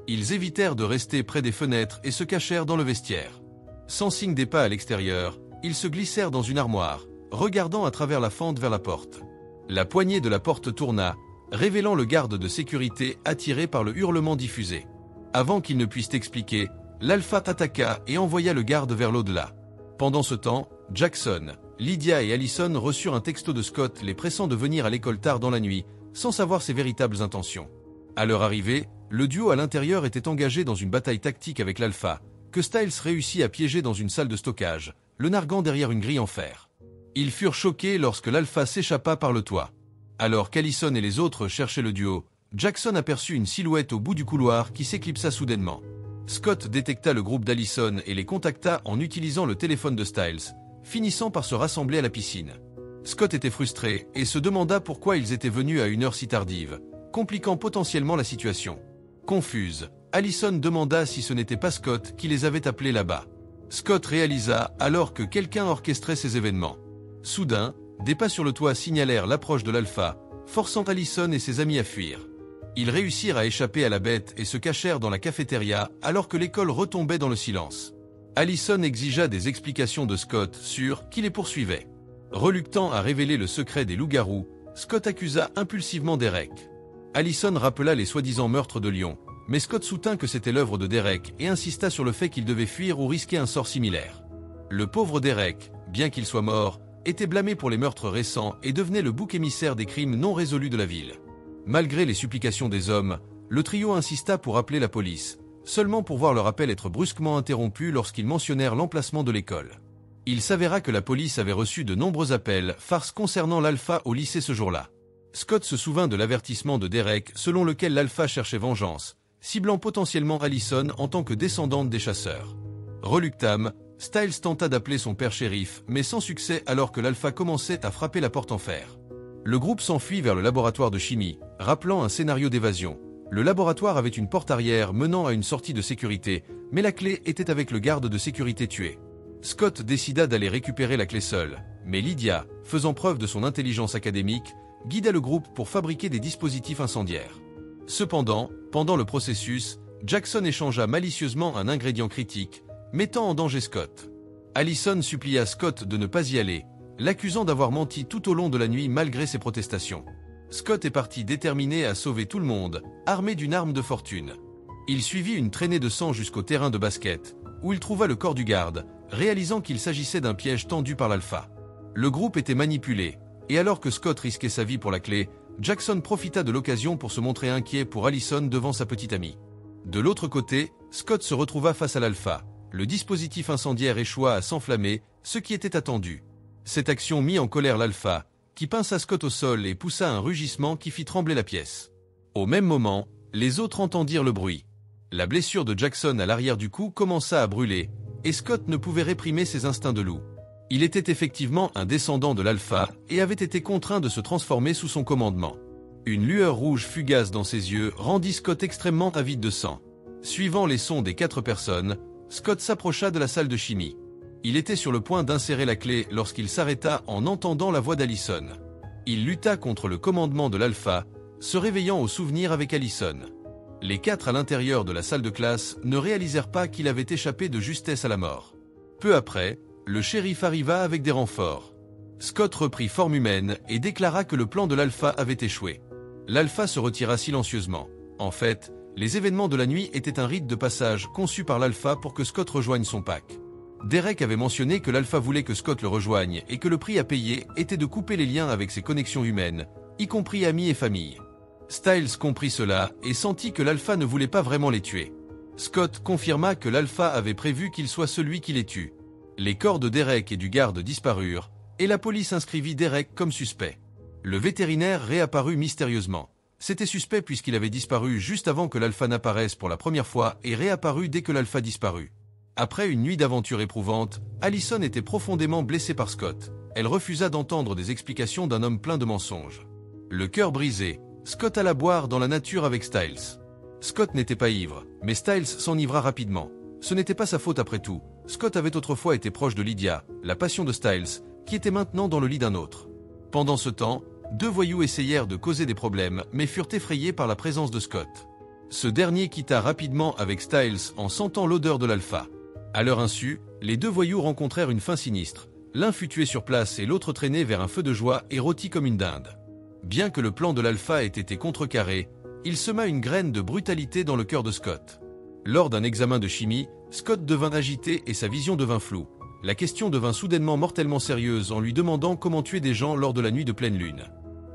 Ils évitèrent de rester près des fenêtres et se cachèrent dans le vestiaire. Sans signe des pas à l'extérieur, ils se glissèrent dans une armoire, regardant à travers la fente vers la porte. La poignée de la porte tourna, révélant le garde de sécurité attiré par le hurlement diffusé. Avant qu'il ne puisse expliquer, l'alpha attaqua et envoya le garde vers l'au-delà. Pendant ce temps, Jackson, Lydia et Allison reçurent un texto de Scott les pressant de venir à l'école tard dans la nuit, sans savoir ses véritables intentions. À leur arrivée, le duo à l'intérieur était engagé dans une bataille tactique avec l'alpha, que Styles réussit à piéger dans une salle de stockage, le narguant derrière une grille en fer. Ils furent choqués lorsque l'alpha s'échappa par le toit. Alors qu'Allison et les autres cherchaient le duo, Jackson aperçut une silhouette au bout du couloir qui s'éclipsa soudainement. Scott détecta le groupe d'Allison et les contacta en utilisant le téléphone de Styles, finissant par se rassembler à la piscine. Scott était frustré et se demanda pourquoi ils étaient venus à une heure si tardive, compliquant potentiellement la situation. Confuse, Allison demanda si ce n'était pas Scott qui les avait appelés là-bas. Scott réalisa alors que quelqu'un orchestrait ces événements. Soudain, des pas sur le toit signalèrent l'approche de l'alpha, forçant Allison et ses amis à fuir. Ils réussirent à échapper à la bête et se cachèrent dans la cafétéria alors que l'école retombait dans le silence. Allison exigea des explications de Scott sur qui les poursuivait. Reluctant à révéler le secret des loups-garous, Scott accusa impulsivement Derek. Allison rappela les soi-disant meurtres de Lyon, mais Scott soutint que c'était l'œuvre de Derek et insista sur le fait qu'il devait fuir ou risquer un sort similaire. Le pauvre Derek, bien qu'il soit mort, était blâmé pour les meurtres récents et devenait le bouc émissaire des crimes non résolus de la ville. Malgré les supplications des hommes, le trio insista pour appeler la police, seulement pour voir leur appel être brusquement interrompu lorsqu'ils mentionnèrent l'emplacement de l'école. Il s'avéra que la police avait reçu de nombreux appels farces concernant l'alpha au lycée ce jour-là. Scott se souvint de l'avertissement de Derek selon lequel l'alpha cherchait vengeance, ciblant potentiellement Allison en tant que descendante des chasseurs. Reluctant, Styles tenta d'appeler son père shérif, mais sans succès alors que l'alpha commençait à frapper la porte en fer. Le groupe s'enfuit vers le laboratoire de chimie, rappelant un scénario d'évasion. Le laboratoire avait une porte arrière menant à une sortie de sécurité, mais la clé était avec le garde de sécurité tué. Scott décida d'aller récupérer la clé seul, mais Lydia, faisant preuve de son intelligence académique, guida le groupe pour fabriquer des dispositifs incendiaires. Cependant, pendant le processus, Jackson échangea malicieusement un ingrédient critique, mettant en danger Scott. Allison supplia Scott de ne pas y aller, l'accusant d'avoir menti tout au long de la nuit malgré ses protestations. Scott est parti déterminé à sauver tout le monde, armé d'une arme de fortune. Il suivit une traînée de sang jusqu'au terrain de basket, où il trouva le corps du garde, réalisant qu'il s'agissait d'un piège tendu par l'alpha. Le groupe était manipulé, et alors que Scott risquait sa vie pour la clé, Jackson profita de l'occasion pour se montrer inquiet pour Allison devant sa petite amie. De l'autre côté, Scott se retrouva face à l'alpha. Le dispositif incendiaire échoua à s'enflammer, ce qui était attendu. Cette action mit en colère l'alpha, qui pinça Scott au sol et poussa un rugissement qui fit trembler la pièce. Au même moment, les autres entendirent le bruit. La blessure de Jackson à l'arrière du cou commença à brûler, et Scott ne pouvait réprimer ses instincts de loup. Il était effectivement un descendant de l'Alpha et avait été contraint de se transformer sous son commandement. Une lueur rouge fugace dans ses yeux rendit Scott extrêmement avide de sang. Suivant les sons des 4 personnes, Scott s'approcha de la salle de chimie. Il était sur le point d'insérer la clé lorsqu'il s'arrêta en entendant la voix d'Allison. Il lutta contre le commandement de l'Alpha, se réveillant au souvenir avec Allison. Les 4 à l'intérieur de la salle de classe ne réalisèrent pas qu'il avait échappé de justesse à la mort. Peu après, le shérif arriva avec des renforts. Scott reprit forme humaine et déclara que le plan de l'Alpha avait échoué. L'Alpha se retira silencieusement. En fait, les événements de la nuit étaient un rite de passage conçu par l'Alpha pour que Scott rejoigne son pack. Derek avait mentionné que l'Alpha voulait que Scott le rejoigne et que le prix à payer était de couper les liens avec ses connexions humaines, y compris amis et famille. Styles comprit cela et sentit que l'Alpha ne voulait pas vraiment les tuer. Scott confirma que l'Alpha avait prévu qu'il soit celui qui les tue. Les corps de Derek et du garde disparurent, et la police inscrivit Derek comme suspect. Le vétérinaire réapparut mystérieusement. C'était suspect puisqu'il avait disparu juste avant que l'Alpha n'apparaisse pour la première fois et réapparut dès que l'Alpha disparut. Après une nuit d'aventure éprouvante, Allison était profondément blessée par Scott. Elle refusa d'entendre des explications d'un homme plein de mensonges. Le cœur brisé, Scott alla boire dans la nature avec Styles. Scott n'était pas ivre, mais Styles s'enivra rapidement. Ce n'était pas sa faute après tout. Scott avait autrefois été proche de Lydia, la passion de Styles, qui était maintenant dans le lit d'un autre. Pendant ce temps, 2 voyous essayèrent de causer des problèmes, mais furent effrayés par la présence de Scott. Ce dernier quitta rapidement avec Styles en sentant l'odeur de l'Alpha. À leur insu, les 2 voyous rencontrèrent une fin sinistre. L'un fut tué sur place et l'autre traîné vers un feu de joie et rôti comme une dinde. Bien que le plan de l'Alpha ait été contrecarré, il sema une graine de brutalité dans le cœur de Scott. Lors d'un examen de chimie, Scott devint agité et sa vision devint floue. La question devint soudainement mortellement sérieuse en lui demandant comment tuer des gens lors de la nuit de pleine lune.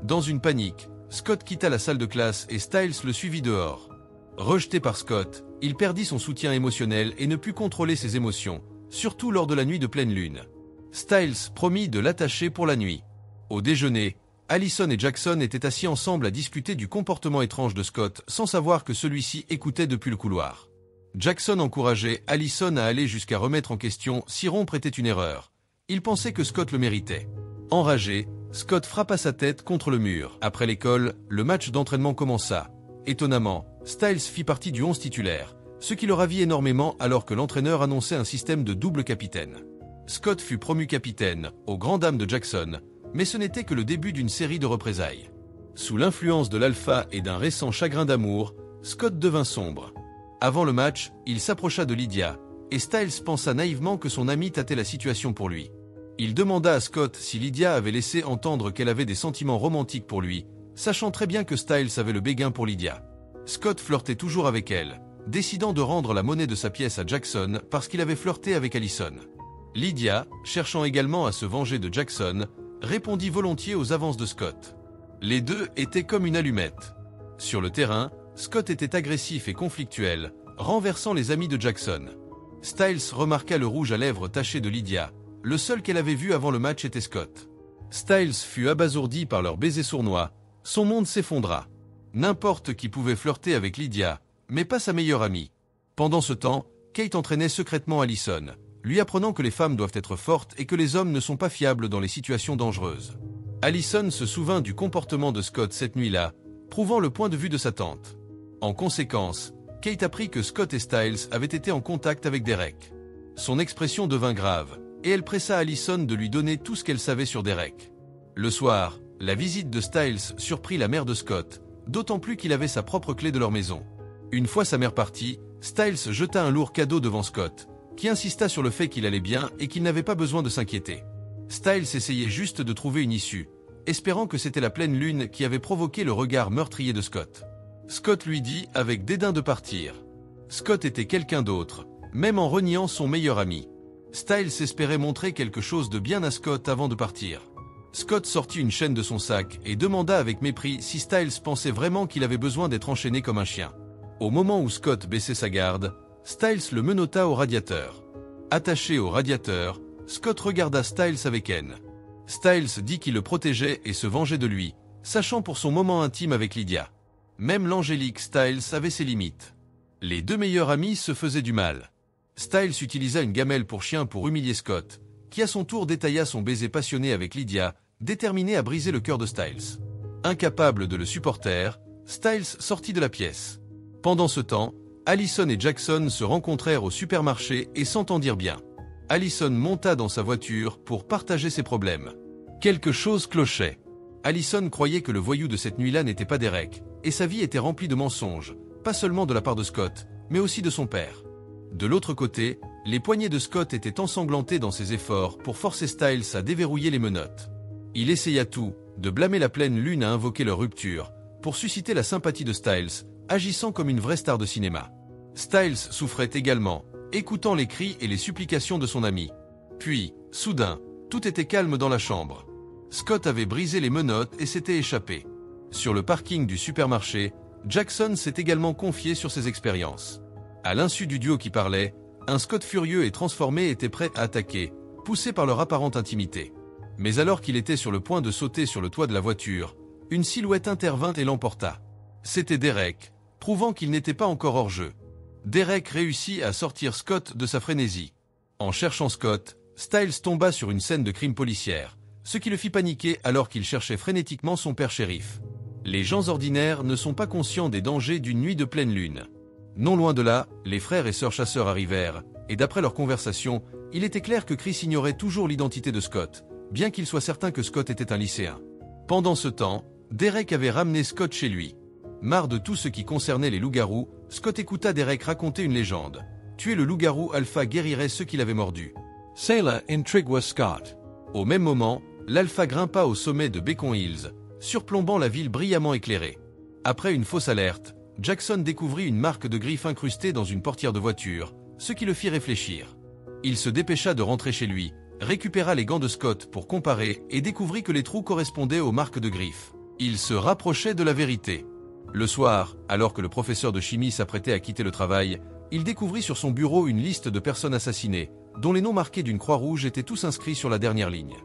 Dans une panique, Scott quitta la salle de classe et Styles le suivit dehors. Rejeté par Scott, il perdit son soutien émotionnel et ne put contrôler ses émotions, surtout lors de la nuit de pleine lune. Styles promit de l'attacher pour la nuit. Au déjeuner, Allison et Jackson étaient assis ensemble à discuter du comportement étrange de Scott sans savoir que celui-ci écoutait depuis le couloir. Jackson encourageait Allison à aller jusqu'à remettre en question si rompre était une erreur. Il pensait que Scott le méritait. Enragé, Scott frappa sa tête contre le mur. Après l'école, le match d'entraînement commença. Étonnamment, Styles fit partie du 11 titulaire, ce qui le ravit énormément alors que l'entraîneur annonçait un système de double capitaine. Scott fut promu capitaine, aux grandes dames de Jackson, mais ce n'était que le début d'une série de représailles. Sous l'influence de l'Alpha et d'un récent chagrin d'amour, Scott devint sombre. Avant le match, il s'approcha de Lydia, et Styles pensa naïvement que son ami tâtait la situation pour lui. Il demanda à Scott si Lydia avait laissé entendre qu'elle avait des sentiments romantiques pour lui, sachant très bien que Styles avait le béguin pour Lydia. Scott flirtait toujours avec elle, décidant de rendre la monnaie de sa pièce à Jackson parce qu'il avait flirté avec Allison. Lydia, cherchant également à se venger de Jackson, répondit volontiers aux avances de Scott. Les deux étaient comme une allumette. Sur le terrain, Scott était agressif et conflictuel, renversant les amis de Jackson. Styles remarqua le rouge à lèvres taché de Lydia. Le seul qu'elle avait vu avant le match était Scott. Styles fut abasourdi par leur baiser sournois. Son monde s'effondra. N'importe qui pouvait flirter avec Lydia, mais pas sa meilleure amie. Pendant ce temps, Kate entraînait secrètement Allison, lui apprenant que les femmes doivent être fortes et que les hommes ne sont pas fiables dans les situations dangereuses. Allison se souvint du comportement de Scott cette nuit-là, prouvant le point de vue de sa tante. En conséquence, Kate apprit que Scott et Styles avaient été en contact avec Derek. Son expression devint grave, et elle pressa Allison de lui donner tout ce qu'elle savait sur Derek. Le soir, la visite de Styles surprit la mère de Scott, d'autant plus qu'il avait sa propre clé de leur maison. Une fois sa mère partie, Styles jeta un lourd cadeau devant Scott, qui insista sur le fait qu'il allait bien et qu'il n'avait pas besoin de s'inquiéter. Styles essayait juste de trouver une issue, espérant que c'était la pleine lune qui avait provoqué le regard meurtrier de Scott. Scott lui dit avec dédain de partir. Scott était quelqu'un d'autre, même en reniant son meilleur ami. Styles espérait montrer quelque chose de bien à Scott avant de partir. Scott sortit une chaîne de son sac et demanda avec mépris si Styles pensait vraiment qu'il avait besoin d'être enchaîné comme un chien. Au moment où Scott baissait sa garde, Styles le menotta au radiateur. Attaché au radiateur, Scott regarda Styles avec haine. Styles dit qu'il le protégeait et se vengeait de lui, sachant pour son moment intime avec Lydia. Même l'angélique Styles avait ses limites. Les deux meilleurs amis se faisaient du mal. Styles utilisa une gamelle pour chien pour humilier Scott, qui à son tour détailla son baiser passionné avec Lydia, déterminé à briser le cœur de Styles. Incapable de le supporter, Styles sortit de la pièce. Pendant ce temps, Allison et Jackson se rencontrèrent au supermarché et s'entendirent bien. Allison monta dans sa voiture pour partager ses problèmes. Quelque chose clochait. Allison croyait que le voyou de cette nuit-là n'était pas Derek, et sa vie était remplie de mensonges, pas seulement de la part de Scott, mais aussi de son père. De l'autre côté, les poignets de Scott étaient ensanglantés dans ses efforts pour forcer Styles à déverrouiller les menottes. Il essaya tout, de blâmer la pleine lune à invoquer leur rupture, pour susciter la sympathie de Styles, agissant comme une vraie star de cinéma. Styles souffrait également, écoutant les cris et les supplications de son ami. Puis, soudain, tout était calme dans la chambre. Scott avait brisé les menottes et s'était échappé. Sur le parking du supermarché, Jackson s'est également confié sur ses expériences. À l'insu du duo qui parlait, un Scott furieux et transformé était prêt à attaquer, poussé par leur apparente intimité. Mais alors qu'il était sur le point de sauter sur le toit de la voiture, une silhouette intervint et l'emporta. C'était Derek, prouvant qu'il n'était pas encore hors jeu. Derek réussit à sortir Scott de sa frénésie. En cherchant Scott, Styles tomba sur une scène de crime policière, ce qui le fit paniquer alors qu'il cherchait frénétiquement son père shérif. Les gens ordinaires ne sont pas conscients des dangers d'une nuit de pleine lune. Non loin de là, les frères et sœurs chasseurs arrivèrent, et d'après leur conversation, il était clair que Chris ignorait toujours l'identité de Scott, bien qu'il soit certain que Scott était un lycéen. Pendant ce temps, Derek avait ramené Scott chez lui. Marre de tout ce qui concernait les loups-garous, Scott écouta Derek raconter une légende. Tuer le loup-garou alpha guérirait ceux qui l'avaient mordu. Sailor intrigue Scott. Au même moment, l'alpha grimpa au sommet de Beacon Hills, surplombant la ville brillamment éclairée. Après une fausse alerte, Jackson découvrit une marque de griffes incrustée dans une portière de voiture, ce qui le fit réfléchir. Il se dépêcha de rentrer chez lui, récupéra les gants de Scott pour comparer et découvrit que les trous correspondaient aux marques de griffes. Il se rapprochait de la vérité. Le soir, alors que le professeur de chimie s'apprêtait à quitter le travail, il découvrit sur son bureau une liste de personnes assassinées, dont les noms marqués d'une croix rouge étaient tous inscrits sur la dernière ligne.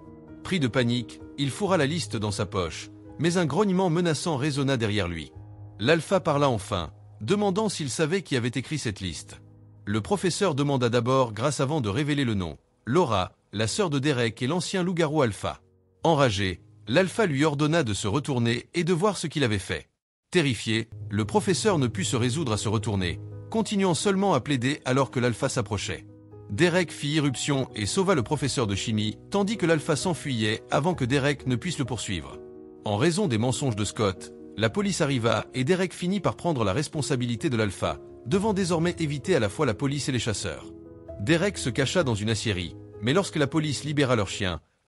Pris de panique, il fourra la liste dans sa poche, mais un grognement menaçant résonna derrière lui. L'alpha parla enfin, demandant s'il savait qui avait écrit cette liste. Le professeur demanda d'abord grâce avant de révéler le nom, Laura, la sœur de Derek et l'ancien loup-garou alpha. Enragé, l'alpha lui ordonna de se retourner et de voir ce qu'il avait fait. Terrifié, le professeur ne put se résoudre à se retourner, continuant seulement à plaider alors que l'alpha s'approchait. Derek fit irruption et sauva le professeur de chimie, tandis que l'alpha s'enfuyait avant que Derek ne puisse le poursuivre. En raison des mensonges de Scott, la police arriva et Derek finit par prendre la responsabilité de l'alpha, devant désormais éviter à la fois la police et les chasseurs. Derek se cacha dans une aciérie, mais lorsque la police libéra leur chien,